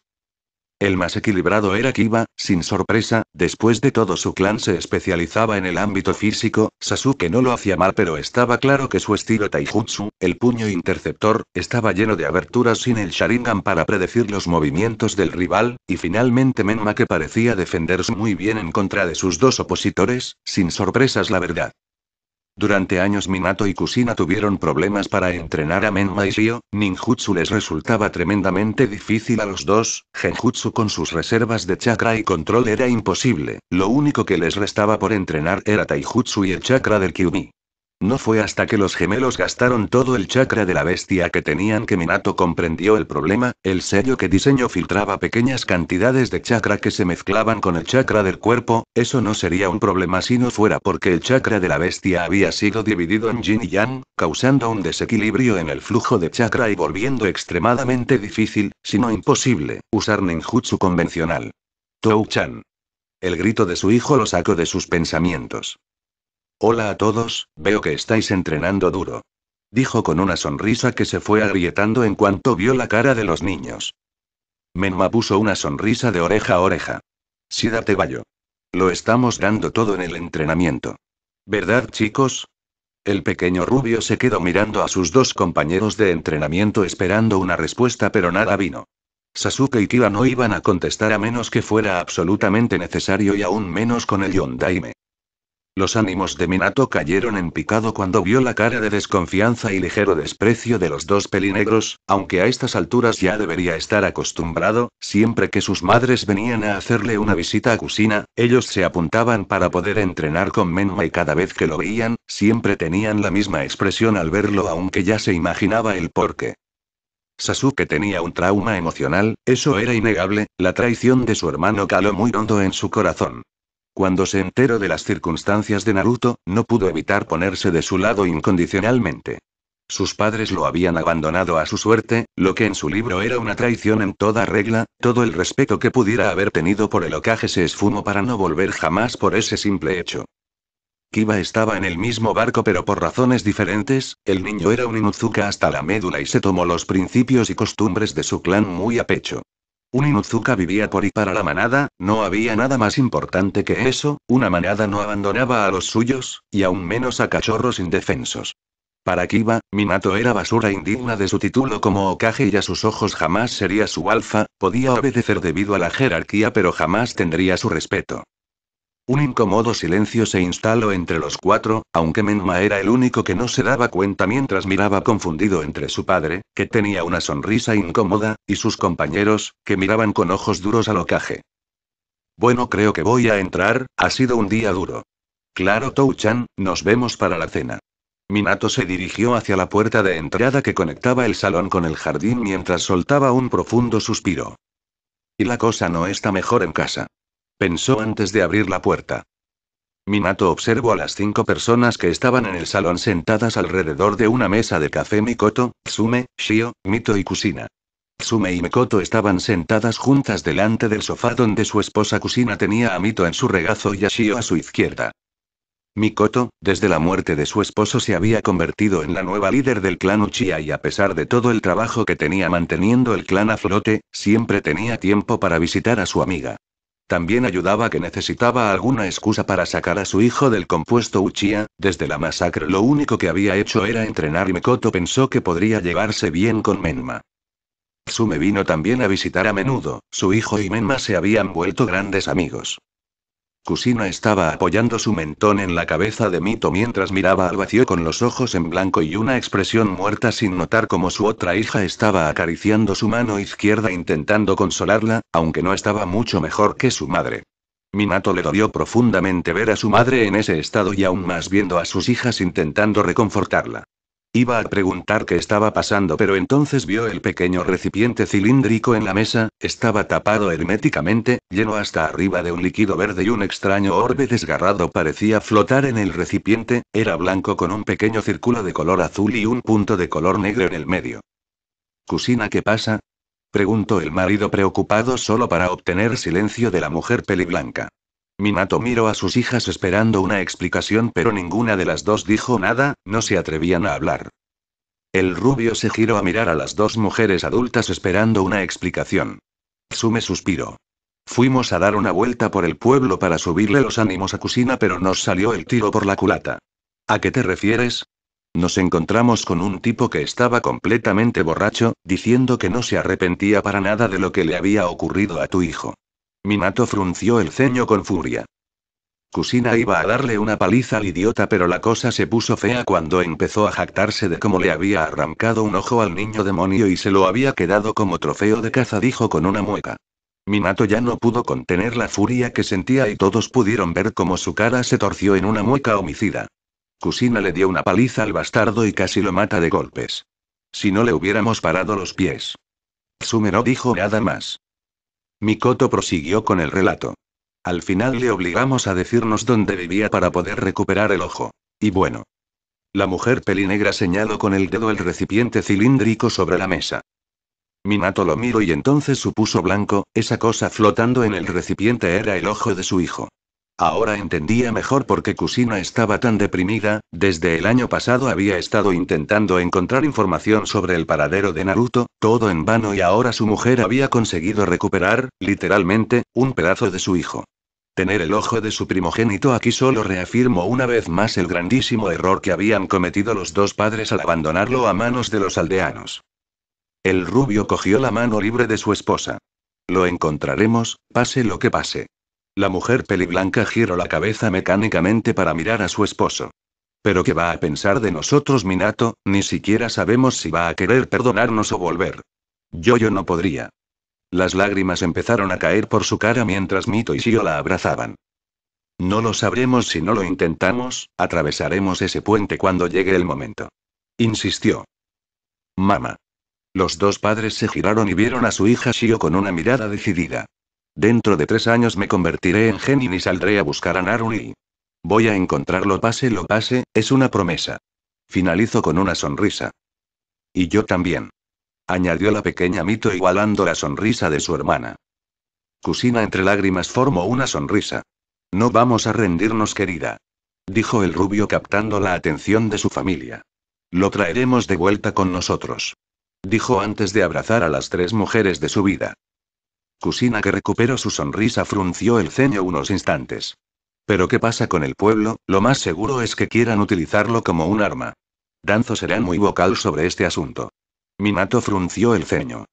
El más equilibrado era Kiba, sin sorpresa, después de todo su clan se especializaba en el ámbito físico, Sasuke no lo hacía mal pero estaba claro que su estilo taijutsu, el puño interceptor, estaba lleno de aberturas sin el Sharingan para predecir los movimientos del rival, y finalmente Menma que parecía defenderse muy bien en contra de sus dos opositores, sin sorpresas la verdad. Durante años Minato y Kushina tuvieron problemas para entrenar a Menma y Shio, ninjutsu les resultaba tremendamente difícil a los dos, genjutsu con sus reservas de chakra y control era imposible, lo único que les restaba por entrenar era taijutsu y el chakra del Kyuubi. No fue hasta que los gemelos gastaron todo el chakra de la bestia que tenían que Minato comprendió el problema, el sello que diseñó filtraba pequeñas cantidades de chakra que se mezclaban con el chakra del cuerpo, eso no sería un problema si no fuera porque el chakra de la bestia había sido dividido en yin y yang, causando un desequilibrio en el flujo de chakra y volviendo extremadamente difícil, si no imposible, usar ninjutsu convencional. Tou-chan. El grito de su hijo lo sacó de sus pensamientos. Hola a todos, veo que estáis entrenando duro. Dijo con una sonrisa que se fue agrietando en cuanto vio la cara de los niños. Menma puso una sonrisa de oreja a oreja. Sí, date vallo. Lo estamos dando todo en el entrenamiento. ¿Verdad, chicos? El pequeño rubio se quedó mirando a sus dos compañeros de entrenamiento esperando una respuesta pero nada vino. Sasuke y Kiba no iban a contestar a menos que fuera absolutamente necesario y aún menos con el Yondaime. Los ánimos de Minato cayeron en picado cuando vio la cara de desconfianza y ligero desprecio de los dos pelinegros, aunque a estas alturas ya debería estar acostumbrado, siempre que sus madres venían a hacerle una visita a Kushina, ellos se apuntaban para poder entrenar con Menma y cada vez que lo veían, siempre tenían la misma expresión al verlo aunque ya se imaginaba el porqué. Sasuke tenía un trauma emocional, eso era innegable, la traición de su hermano caló muy hondo en su corazón. Cuando se enteró de las circunstancias de Naruto, no pudo evitar ponerse de su lado incondicionalmente. Sus padres lo habían abandonado a su suerte, lo que en su libro era una traición en toda regla, todo el respeto que pudiera haber tenido por el Hokage se esfumó para no volver jamás por ese simple hecho. Kiba estaba en el mismo barco pero por razones diferentes, el niño era un Inuzuka hasta la médula y se tomó los principios y costumbres de su clan muy a pecho. Un Inuzuka vivía por y para la manada, no había nada más importante que eso, una manada no abandonaba a los suyos, y aún menos a cachorros indefensos. Para Kiba, Minato era basura indigna de su título como Hokage y a sus ojos jamás sería su alfa, podía obedecer debido a la jerarquía pero jamás tendría su respeto. Un incómodo silencio se instaló entre los cuatro, aunque Menma era el único que no se daba cuenta mientras miraba confundido entre su padre, que tenía una sonrisa incómoda, y sus compañeros, que miraban con ojos duros al Hokage. Bueno, creo que voy a entrar, ha sido un día duro. Claro, Tou-chan, nos vemos para la cena. Minato se dirigió hacia la puerta de entrada que conectaba el salón con el jardín mientras soltaba un profundo suspiro. Y la cosa no está mejor en casa. Pensó antes de abrir la puerta. Minato observó a las 5 personas que estaban en el salón sentadas alrededor de una mesa de café: Mikoto, Tsume, Shio, Mito y Kushina. Tsume y Mikoto estaban sentadas juntas delante del sofá donde su esposa Kushina tenía a Mito en su regazo y a Shio a su izquierda. Mikoto, desde la muerte de su esposo se había convertido en la nueva líder del clan Uchiha y a pesar de todo el trabajo que tenía manteniendo el clan a flote, siempre tenía tiempo para visitar a su amiga. También ayudaba que necesitaba alguna excusa para sacar a su hijo del compuesto Uchiha, desde la masacre lo único que había hecho era entrenar y Mikoto pensó que podría llevarse bien con Menma. Tsume vino también a visitar a menudo, su hijo y Menma se habían vuelto grandes amigos. Kushina estaba apoyando su mentón en la cabeza de Mito mientras miraba al vacío con los ojos en blanco y una expresión muerta sin notar cómo su otra hija estaba acariciando su mano izquierda intentando consolarla, aunque no estaba mucho mejor que su madre. Minato le dolió profundamente ver a su madre en ese estado y aún más viendo a sus hijas intentando reconfortarla. Iba a preguntar qué estaba pasando pero entonces vio el pequeño recipiente cilíndrico en la mesa, estaba tapado herméticamente, lleno hasta arriba de un líquido verde y un extraño orbe desgarrado parecía flotar en el recipiente, era blanco con un pequeño círculo de color azul y un punto de color negro en el medio. «Kushina, ¿qué pasa?», preguntó el marido preocupado solo para obtener silencio de la mujer peliblanca. Minato miró a sus hijas esperando una explicación pero ninguna de las dos dijo nada, no se atrevían a hablar. El rubio se giró a mirar a las dos mujeres adultas esperando una explicación. Tsume suspiró. Fuimos a dar una vuelta por el pueblo para subirle los ánimos a Kusina, pero nos salió el tiro por la culata. ¿A qué te refieres? Nos encontramos con un tipo que estaba completamente borracho, diciendo que no se arrepentía para nada de lo que le había ocurrido a tu hijo. Minato frunció el ceño con furia. Kusina iba a darle una paliza al idiota, pero la cosa se puso fea cuando empezó a jactarse de cómo le había arrancado un ojo al niño demonio y se lo había quedado como trofeo de caza, dijo con una mueca. Minato ya no pudo contener la furia que sentía y todos pudieron ver cómo su cara se torció en una mueca homicida. Kusina le dio una paliza al bastardo y casi lo mata de golpes. Si no le hubiéramos parado los pies. Tsume no dijo nada más. Mikoto prosiguió con el relato. Al final le obligamos a decirnos dónde vivía para poder recuperar el ojo. Y bueno. La mujer pelinegra señaló con el dedo el recipiente cilíndrico sobre la mesa. Minato lo miró y entonces su puso blanco, esa cosa flotando en el recipiente era el ojo de su hijo. Ahora entendía mejor por qué Kusina estaba tan deprimida. Desde el año pasado había estado intentando encontrar información sobre el paradero de Naruto, todo en vano, y ahora su mujer había conseguido recuperar, literalmente, un pedazo de su hijo. Tener el ojo de su primogénito aquí solo reafirmó una vez más el grandísimo error que habían cometido los dos padres al abandonarlo a manos de los aldeanos. El rubio cogió la mano libre de su esposa. Lo encontraremos, pase lo que pase. La mujer peliblanca giró la cabeza mecánicamente para mirar a su esposo. ¿Pero qué va a pensar de nosotros, Minato? Ni siquiera sabemos si va a querer perdonarnos o volver. Yo no podría. Las lágrimas empezaron a caer por su cara mientras Mito y Shio la abrazaban. No lo sabremos si no lo intentamos, atravesaremos ese puente cuando llegue el momento. Insistió. Mamá. Los dos padres se giraron y vieron a su hija Shio con una mirada decidida. Dentro de 3 años me convertiré en genin y saldré a buscar a Naruni. Voy a encontrarlo pase lo pase, es una promesa. Finalizó con una sonrisa. Y yo también. Añadió la pequeña Mito igualando la sonrisa de su hermana. Kusina entre lágrimas formó una sonrisa. No vamos a rendirnos, querida. Dijo el rubio captando la atención de su familia. Lo traeremos de vuelta con nosotros. Dijo antes de abrazar a las 3 mujeres de su vida. Kusina, que recuperó su sonrisa, frunció el ceño unos instantes. ¿Pero qué pasa con el pueblo? Lo más seguro es que quieran utilizarlo como un arma. Danzo será muy vocal sobre este asunto. Minato frunció el ceño.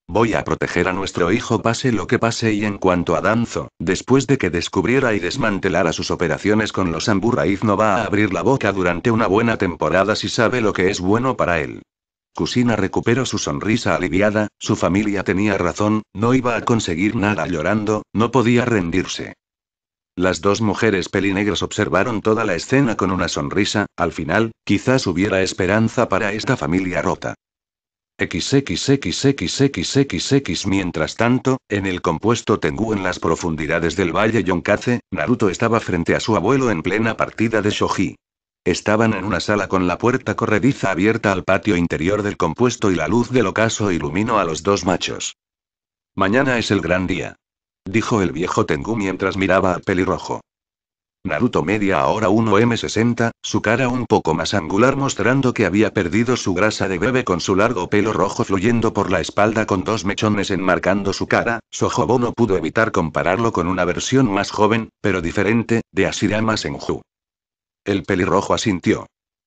Voy a proteger a nuestro hijo pase lo que pase, y en cuanto a Danzo, después de que descubriera y desmantelara sus operaciones con los Samuráis, no va a abrir la boca durante una buena temporada si sabe lo que es bueno para él. Kusina recuperó su sonrisa aliviada, su familia tenía razón, no iba a conseguir nada llorando, no podía rendirse. Las 2 mujeres pelinegras observaron toda la escena con una sonrisa. Al final, quizás hubiera esperanza para esta familia rota. XXXXXXX. Mientras tanto, en el compuesto Tengu, en las profundidades del valle Yonkaze, Naruto estaba frente a su abuelo en plena partida de shogi. Estaban en una sala con la puerta corrediza abierta al patio interior del compuesto y la luz del ocaso iluminó a los 2 machos. Mañana es el gran día. Dijo el viejo Tengu mientras miraba al pelirrojo. Naruto media ahora 1,60 m, su cara un poco más angular mostrando que había perdido su grasa de bebé, con su largo pelo rojo fluyendo por la espalda con 2 mechones enmarcando su cara. Sojobo no pudo evitar compararlo con una versión más joven, pero diferente, de Hashirama Senju. El pelirrojo asintió.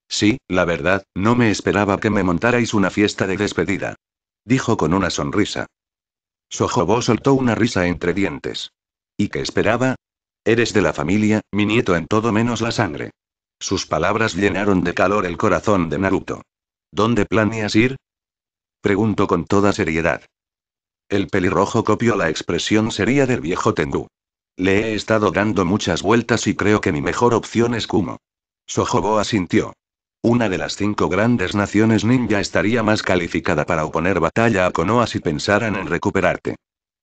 Sí, la verdad, no me esperaba que me montarais una fiesta de despedida. Dijo con una sonrisa. Sojobo soltó una risa entre dientes. ¿Y qué esperaba? Eres de la familia, mi nieto en todo menos la sangre. Sus palabras llenaron de calor el corazón de Naruto. ¿Dónde planeas ir? Preguntó con toda seriedad. El pelirrojo copió la expresión seria del viejo Tengu. Le he estado dando muchas vueltas y creo que mi mejor opción es Kumo. Sojobo asintió. Una de las 5 grandes naciones ninja estaría más calificada para oponer batalla a Konoha si pensaran en recuperarte.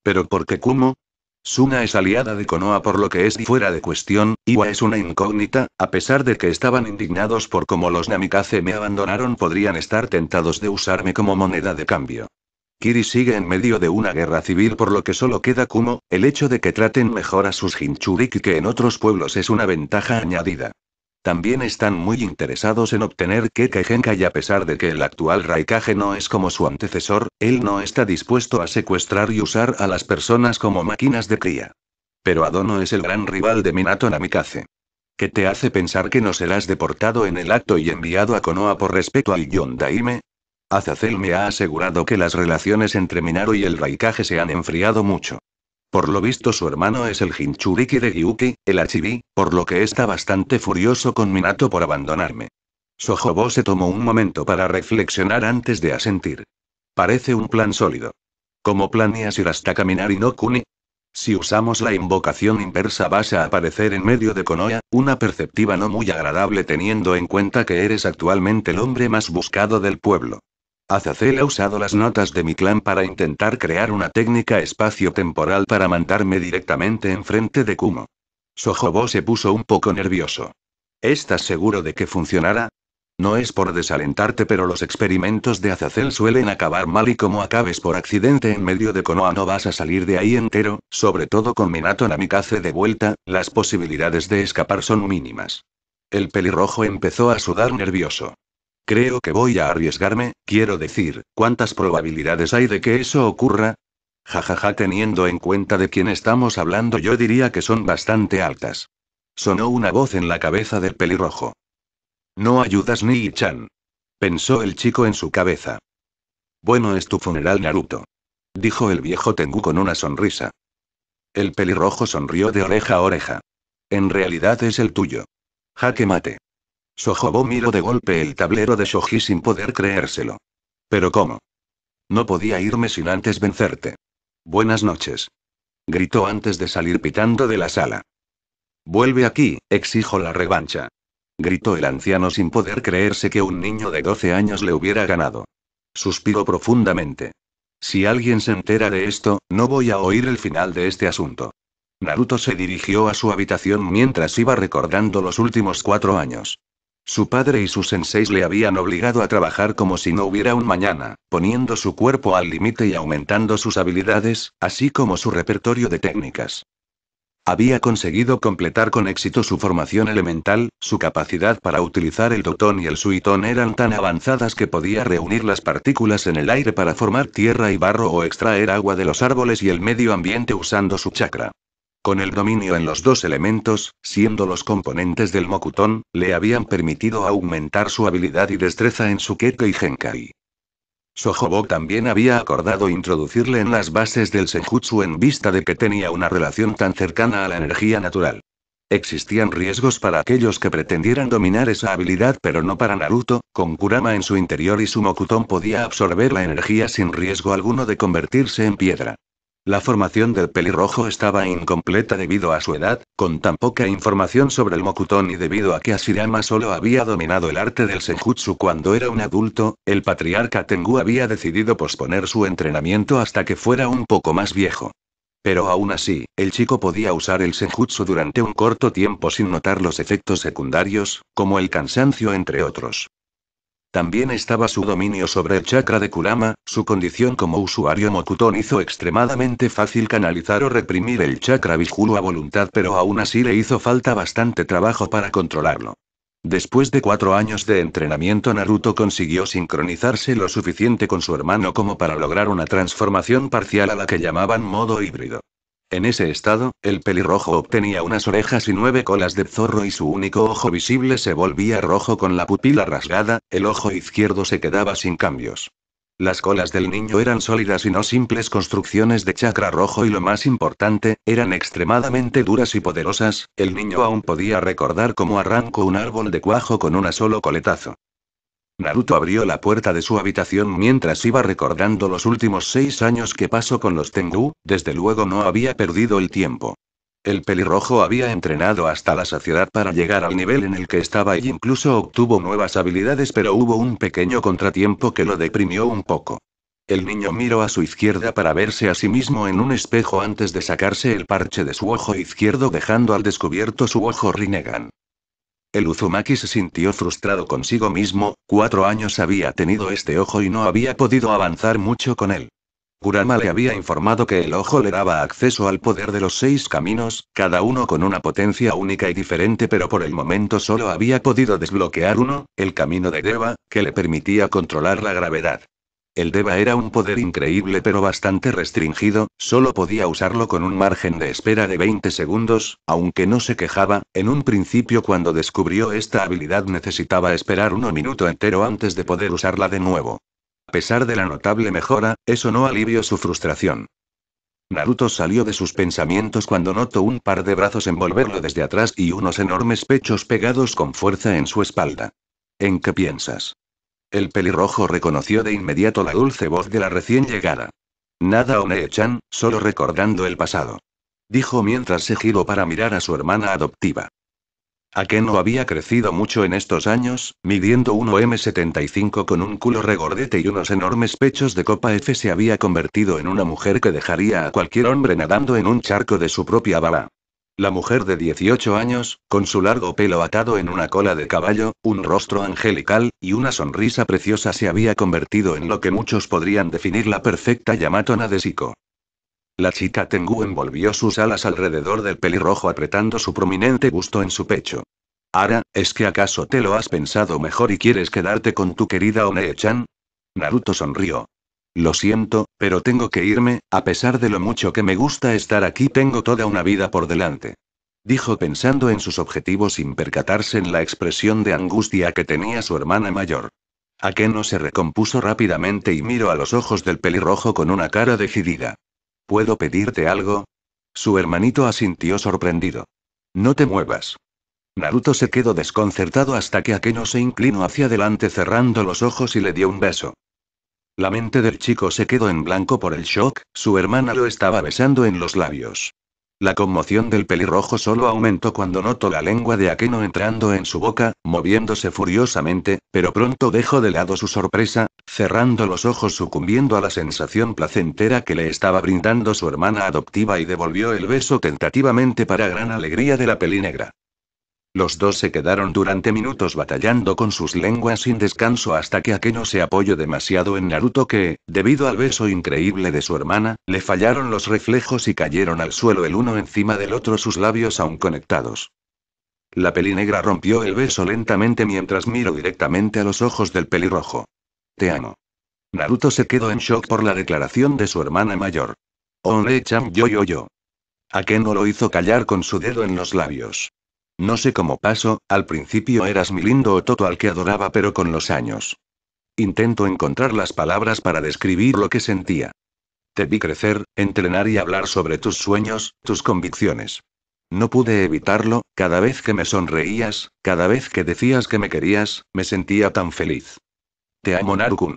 ¿Pero por qué Kumo? Suna es aliada de Konoha, por lo que es fuera de cuestión. Iwa es una incógnita, a pesar de que estaban indignados por cómo los Namikaze me abandonaron, podrían estar tentados de usarme como moneda de cambio. Kiri sigue en medio de una guerra civil, por lo que solo queda Kumo. El hecho de que traten mejor a sus Jinchuriki que en otros pueblos es una ventaja añadida. También están muy interesados en obtener Kekkei Genkai y a pesar de que el actual Raikage no es como su antecesor, él no está dispuesto a secuestrar y usar a las personas como máquinas de cría. Pero Adono es el gran rival de Minato Namikaze. ¿Qué te hace pensar que no serás deportado en el acto y enviado a Konoha por respeto al Yondaime? Azazel me ha asegurado que las relaciones entre Minato y el Raikage se han enfriado mucho. Por lo visto su hermano es el Jinchuriki de Gyuki, el Achibi, por lo que está bastante furioso con Minato por abandonarme. Sojobo se tomó un momento para reflexionar antes de asentir. Parece un plan sólido. ¿Cómo planeas ir hasta Kaminari no Kuni? Si usamos la invocación inversa vas a aparecer en medio de Konoha, una perspectiva no muy agradable teniendo en cuenta que eres actualmente el hombre más buscado del pueblo. Azazel ha usado las notas de mi clan para intentar crear una técnica espacio-temporal para mandarme directamente enfrente de Kumo. Sojobo se puso un poco nervioso. ¿Estás seguro de que funcionará? No es por desalentarte, pero los experimentos de Azazel suelen acabar mal y como acabes por accidente en medio de Konoha no vas a salir de ahí entero, sobre todo con Minato Namikaze de vuelta, las posibilidades de escapar son mínimas. El pelirrojo empezó a sudar nervioso. Creo que voy a arriesgarme, quiero decir, ¿cuántas probabilidades hay de que eso ocurra? Jajaja, teniendo en cuenta de quién estamos hablando yo diría que son bastante altas. Sonó una voz en la cabeza del pelirrojo. No ayudas Nii-chan. Pensó el chico en su cabeza. Bueno, es tu funeral, Naruto. Dijo el viejo Tengu con una sonrisa. El pelirrojo sonrió de oreja a oreja. En realidad es el tuyo. Jaque mate. Sojobo miró de golpe el tablero de shoji sin poder creérselo. ¿Pero cómo? No podía irme sin antes vencerte. Buenas noches. Gritó antes de salir pitando de la sala. Vuelve aquí, exijo la revancha. Gritó el anciano sin poder creerse que un niño de 12 años le hubiera ganado. Suspiró profundamente. Si alguien se entera de esto, no voy a oír el final de este asunto. Naruto se dirigió a su habitación mientras iba recordando los últimos 4 años. Su padre y sus senseis le habían obligado a trabajar como si no hubiera un mañana, poniendo su cuerpo al límite y aumentando sus habilidades, así como su repertorio de técnicas. Había conseguido completar con éxito su formación elemental, su capacidad para utilizar el Doton y el Suiton eran tan avanzadas que podía reunir las partículas en el aire para formar tierra y barro o extraer agua de los árboles y el medio ambiente usando su chakra. Con el dominio en los dos elementos, siendo los componentes del Mokuton, le habían permitido aumentar su habilidad y destreza en su Kekkei Genkai. Sojobo también había acordado introducirle en las bases del Senjutsu en vista de que tenía una relación tan cercana a la energía natural. Existían riesgos para aquellos que pretendieran dominar esa habilidad, pero no para Naruto, con Kurama en su interior y su Mokuton podía absorber la energía sin riesgo alguno de convertirse en piedra. La formación del pelirrojo estaba incompleta debido a su edad, con tan poca información sobre el Mokuton y debido a que Hashirama solo había dominado el arte del Senjutsu cuando era un adulto, el patriarca Tengu había decidido posponer su entrenamiento hasta que fuera un poco más viejo. Pero aún así, el chico podía usar el Senjutsu durante un corto tiempo sin notar los efectos secundarios, como el cansancio entre otros. También estaba su dominio sobre el chakra de Kurama, su condición como usuario Mokuton hizo extremadamente fácil canalizar o reprimir el chakra Bijulu a voluntad, pero aún así le hizo falta bastante trabajo para controlarlo. Después de 4 años de entrenamiento, Naruto consiguió sincronizarse lo suficiente con su hermano como para lograr una transformación parcial a la que llamaban modo híbrido. En ese estado, el pelirrojo obtenía unas orejas y 9 colas de zorro y su único ojo visible se volvía rojo con la pupila rasgada, el ojo izquierdo se quedaba sin cambios. Las colas del niño eran sólidas y no simples construcciones de chakra rojo y lo más importante, eran extremadamente duras y poderosas, el niño aún podía recordar cómo arrancó un árbol de cuajo con un solo coletazo. Naruto abrió la puerta de su habitación mientras iba recordando los últimos 6 años que pasó con los Tengu, desde luego no había perdido el tiempo. El pelirrojo había entrenado hasta la saciedad para llegar al nivel en el que estaba y incluso obtuvo nuevas habilidades, pero hubo un pequeño contratiempo que lo deprimió un poco. El niño miró a su izquierda para verse a sí mismo en un espejo antes de sacarse el parche de su ojo izquierdo dejando al descubierto su ojo Rinnegan. El Uzumaki se sintió frustrado consigo mismo, 4 años había tenido este ojo y no había podido avanzar mucho con él. Kurama le había informado que el ojo le daba acceso al poder de los 6 caminos, cada uno con una potencia única y diferente, pero por el momento solo había podido desbloquear uno, el camino de Deva, que le permitía controlar la gravedad. El Deva era un poder increíble pero bastante restringido, solo podía usarlo con un margen de espera de 20 segundos, aunque no se quejaba, en un principio cuando descubrió esta habilidad necesitaba esperar 1 minuto entero antes de poder usarla de nuevo. A pesar de la notable mejora, eso no alivió su frustración. Naruto salió de sus pensamientos cuando notó un par de brazos envolverlo desde atrás y unos enormes pechos pegados con fuerza en su espalda. ¿En qué piensas? El pelirrojo reconoció de inmediato la dulce voz de la recién llegada. Nada, One-chan, solo recordando el pasado. Dijo mientras se giró para mirar a su hermana adoptiva. Akeno había crecido mucho en estos años, midiendo 1,75 m con un culo regordete y unos enormes pechos de copa F. Se había convertido en una mujer que dejaría a cualquier hombre nadando en un charco de su propia baba. La mujer de 18 años, con su largo pelo atado en una cola de caballo, un rostro angelical, y una sonrisa preciosa se había convertido en lo que muchos podrían definir la perfecta Yamato Nadeshiko. La chica Tengu envolvió sus alas alrededor del pelirrojo apretando su prominente busto en su pecho. Ara, ¿es que acaso te lo has pensado mejor y quieres quedarte con tu querida One-chan? Naruto sonrió. Lo siento, pero tengo que irme, a pesar de lo mucho que me gusta estar aquí, tengo toda una vida por delante. Dijo pensando en sus objetivos sin percatarse en la expresión de angustia que tenía su hermana mayor. Akeno se recompuso rápidamente y miró a los ojos del pelirrojo con una cara decidida. ¿Puedo pedirte algo? Su hermanito asintió sorprendido. No te muevas. Naruto se quedó desconcertado hasta que Akeno se inclinó hacia adelante cerrando los ojos y le dio un beso. La mente del chico se quedó en blanco por el shock, su hermana lo estaba besando en los labios. La conmoción del pelirrojo solo aumentó cuando notó la lengua de Akeno entrando en su boca, moviéndose furiosamente, pero pronto dejó de lado su sorpresa, cerrando los ojos sucumbiendo a la sensación placentera que le estaba brindando su hermana adoptiva y devolvió el beso tentativamente para gran alegría de la pelinegra. Los dos se quedaron durante minutos batallando con sus lenguas sin descanso hasta que Akeno se apoyó demasiado en Naruto que, debido al beso increíble de su hermana, le fallaron los reflejos y cayeron al suelo el uno encima del otro, sus labios aún conectados. La pelinegra rompió el beso lentamente mientras miró directamente a los ojos del pelirrojo. Te amo. Naruto se quedó en shock por la declaración de su hermana mayor. One-chan, yo. Akeno lo hizo callar con su dedo en los labios. No sé cómo pasó, al principio eras mi lindo Ototo al que adoraba, pero con los años. Intento encontrar las palabras para describir lo que sentía. Te vi crecer, entrenar y hablar sobre tus sueños, tus convicciones. No pude evitarlo, cada vez que me sonreías, cada vez que decías que me querías, me sentía tan feliz. Te amo, Naru-kun.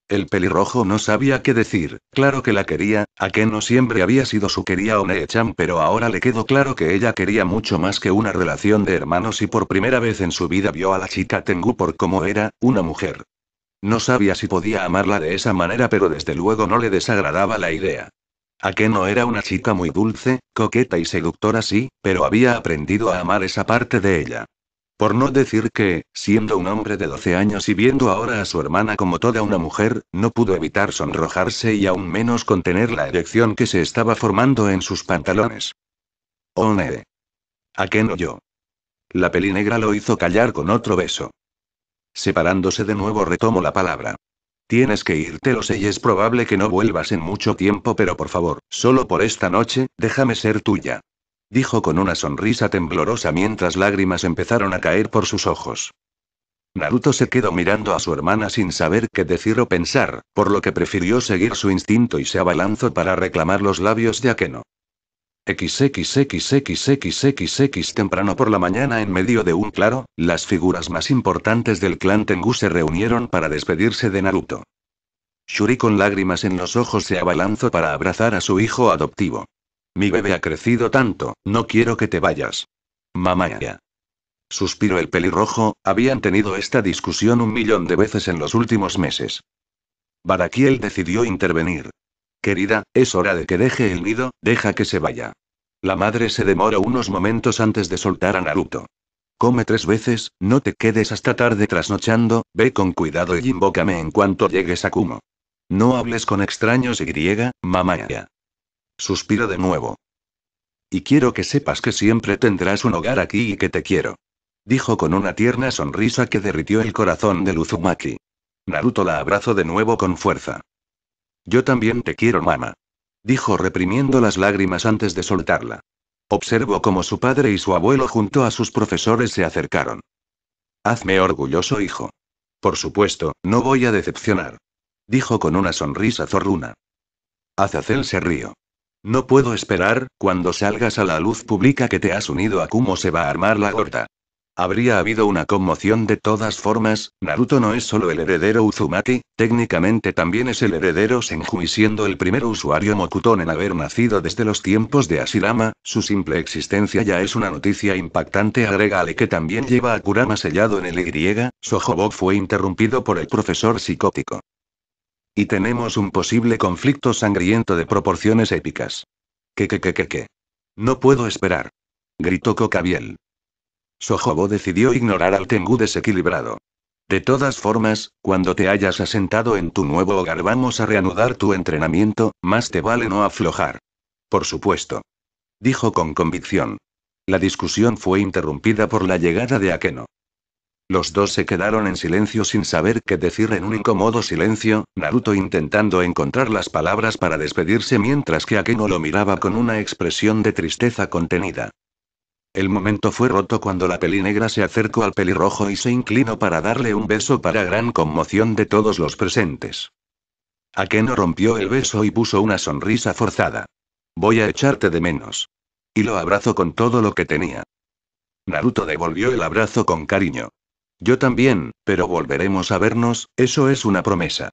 El pelirrojo no sabía qué decir, claro que la quería, Akeno siempre había sido su querida One-chan, pero ahora le quedó claro que ella quería mucho más que una relación de hermanos y por primera vez en su vida vio a la chica Tengu por cómo era, una mujer. No sabía si podía amarla de esa manera, pero desde luego no le desagradaba la idea. Akeno era una chica muy dulce, coqueta y seductora, sí, pero había aprendido a amar esa parte de ella. Por no decir que, siendo un hombre de 12 años y viendo ahora a su hermana como toda una mujer, no pudo evitar sonrojarse y aún menos contener la erección que se estaba formando en sus pantalones. One. Akeno yo. La pelinegra lo hizo callar con otro beso. Separándose de nuevo retomó la palabra. Tienes que irte, lo sé, y es probable que no vuelvas en mucho tiempo, pero por favor, solo por esta noche, déjame ser tuya. Dijo con una sonrisa temblorosa mientras lágrimas empezaron a caer por sus ojos. Naruto se quedó mirando a su hermana sin saber qué decir o pensar, por lo que prefirió seguir su instinto y se abalanzó para reclamar los labios de Akeno. XXXXXXX temprano por la mañana, en medio de un claro, las figuras más importantes del clan Tengu se reunieron para despedirse de Naruto. Shuri con lágrimas en los ojos se abalanzó para abrazar a su hijo adoptivo. Mi bebé ha crecido tanto, no quiero que te vayas. Mamá. Suspiró el pelirrojo, habían tenido esta discusión 1.000.000 de veces en los últimos meses. Barakiel decidió intervenir. Querida, es hora de que deje el nido, deja que se vaya. La madre se demoró unos momentos antes de soltar a Naruto. Come 3 veces, no te quedes hasta tarde trasnochando, ve con cuidado y invócame en cuanto llegues a Kumo. No hables con extraños mamá. Suspiro de nuevo. Y quiero que sepas que siempre tendrás un hogar aquí y que te quiero. Dijo con una tierna sonrisa que derritió el corazón del Uzumaki. Naruto la abrazó de nuevo con fuerza. Yo también te quiero, mamá. Dijo reprimiendo las lágrimas antes de soltarla. Observó cómo su padre y su abuelo junto a sus profesores se acercaron. Hazme orgulloso, hijo. Por supuesto, no voy a decepcionar. Dijo con una sonrisa zorruna. Azazel se rió. No puedo esperar, cuando salgas a la luz pública que te has unido a Kumo se va a armar la gorda. Habría habido una conmoción de todas formas. Naruto no es solo el heredero Uzumaki, técnicamente también es el heredero Senju siendo el primer usuario Mokuton en haber nacido desde los tiempos de Hashirama, su simple existencia ya es una noticia impactante. Agrégale que también lleva a Kurama sellado en el Y, Sohobok fue interrumpido por el profesor psicótico. Y tenemos un posible conflicto sangriento de proporciones épicas. ¿Qué? No puedo esperar. Gritó Kokabiel. Sojobo decidió ignorar al Tengu desequilibrado. De todas formas, cuando te hayas asentado en tu nuevo hogar vamos a reanudar tu entrenamiento, más te vale no aflojar. Por supuesto. Dijo con convicción. La discusión fue interrumpida por la llegada de Akeno. Los dos se quedaron en silencio sin saber qué decir en un incómodo silencio, Naruto intentando encontrar las palabras para despedirse mientras que Akeno lo miraba con una expresión de tristeza contenida. El momento fue roto cuando la pelinegra se acercó al pelirrojo y se inclinó para darle un beso para gran conmoción de todos los presentes. Akeno rompió el beso y puso una sonrisa forzada. Voy a echarte de menos. Y lo abrazó con todo lo que tenía. Naruto devolvió el abrazo con cariño. Yo también, pero volveremos a vernos, eso es una promesa.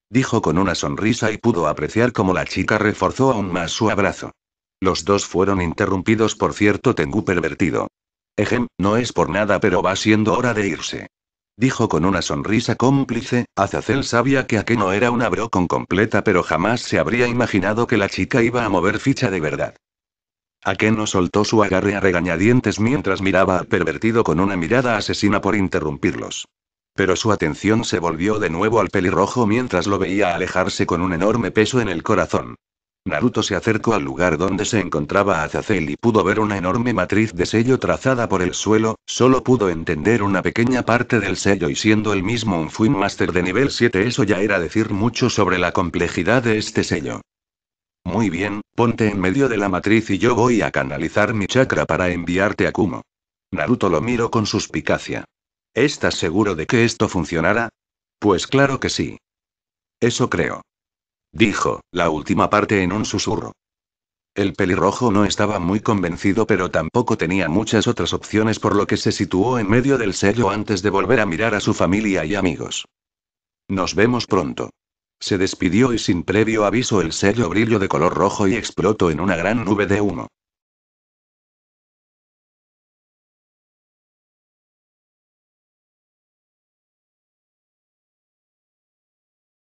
Dijo con una sonrisa y pudo apreciar cómo la chica reforzó aún más su abrazo. Los dos fueron interrumpidos por cierto Tengu pervertido. No es por nada pero va siendo hora de irse. Dijo con una sonrisa cómplice. Azazel sabía que Akeno era una Brocon completa pero jamás se habría imaginado que la chica iba a mover ficha de verdad. Akeno soltó su agarre a regañadientes mientras miraba al pervertido con una mirada asesina por interrumpirlos. Pero su atención se volvió de nuevo al pelirrojo mientras lo veía alejarse con un enorme peso en el corazón. Naruto se acercó al lugar donde se encontraba Azazel y pudo ver una enorme matriz de sello trazada por el suelo, solo pudo entender una pequeña parte del sello y siendo el mismo un Fuin Master de nivel 7 eso ya era decir mucho sobre la complejidad de este sello. Muy bien, ponte en medio de la matriz y yo voy a canalizar mi chakra para enviarte a Kumo. Naruto lo miró con suspicacia. ¿Estás seguro de que esto funcionará? Pues claro que sí. Eso creo. Dijo, la última parte en un susurro. El pelirrojo no estaba muy convencido pero tampoco tenía muchas otras opciones por lo que se situó en medio del sello antes de volver a mirar a su familia y amigos. Nos vemos pronto. Se despidió y sin previo aviso el sello brilló de color rojo y explotó en una gran nube de humo.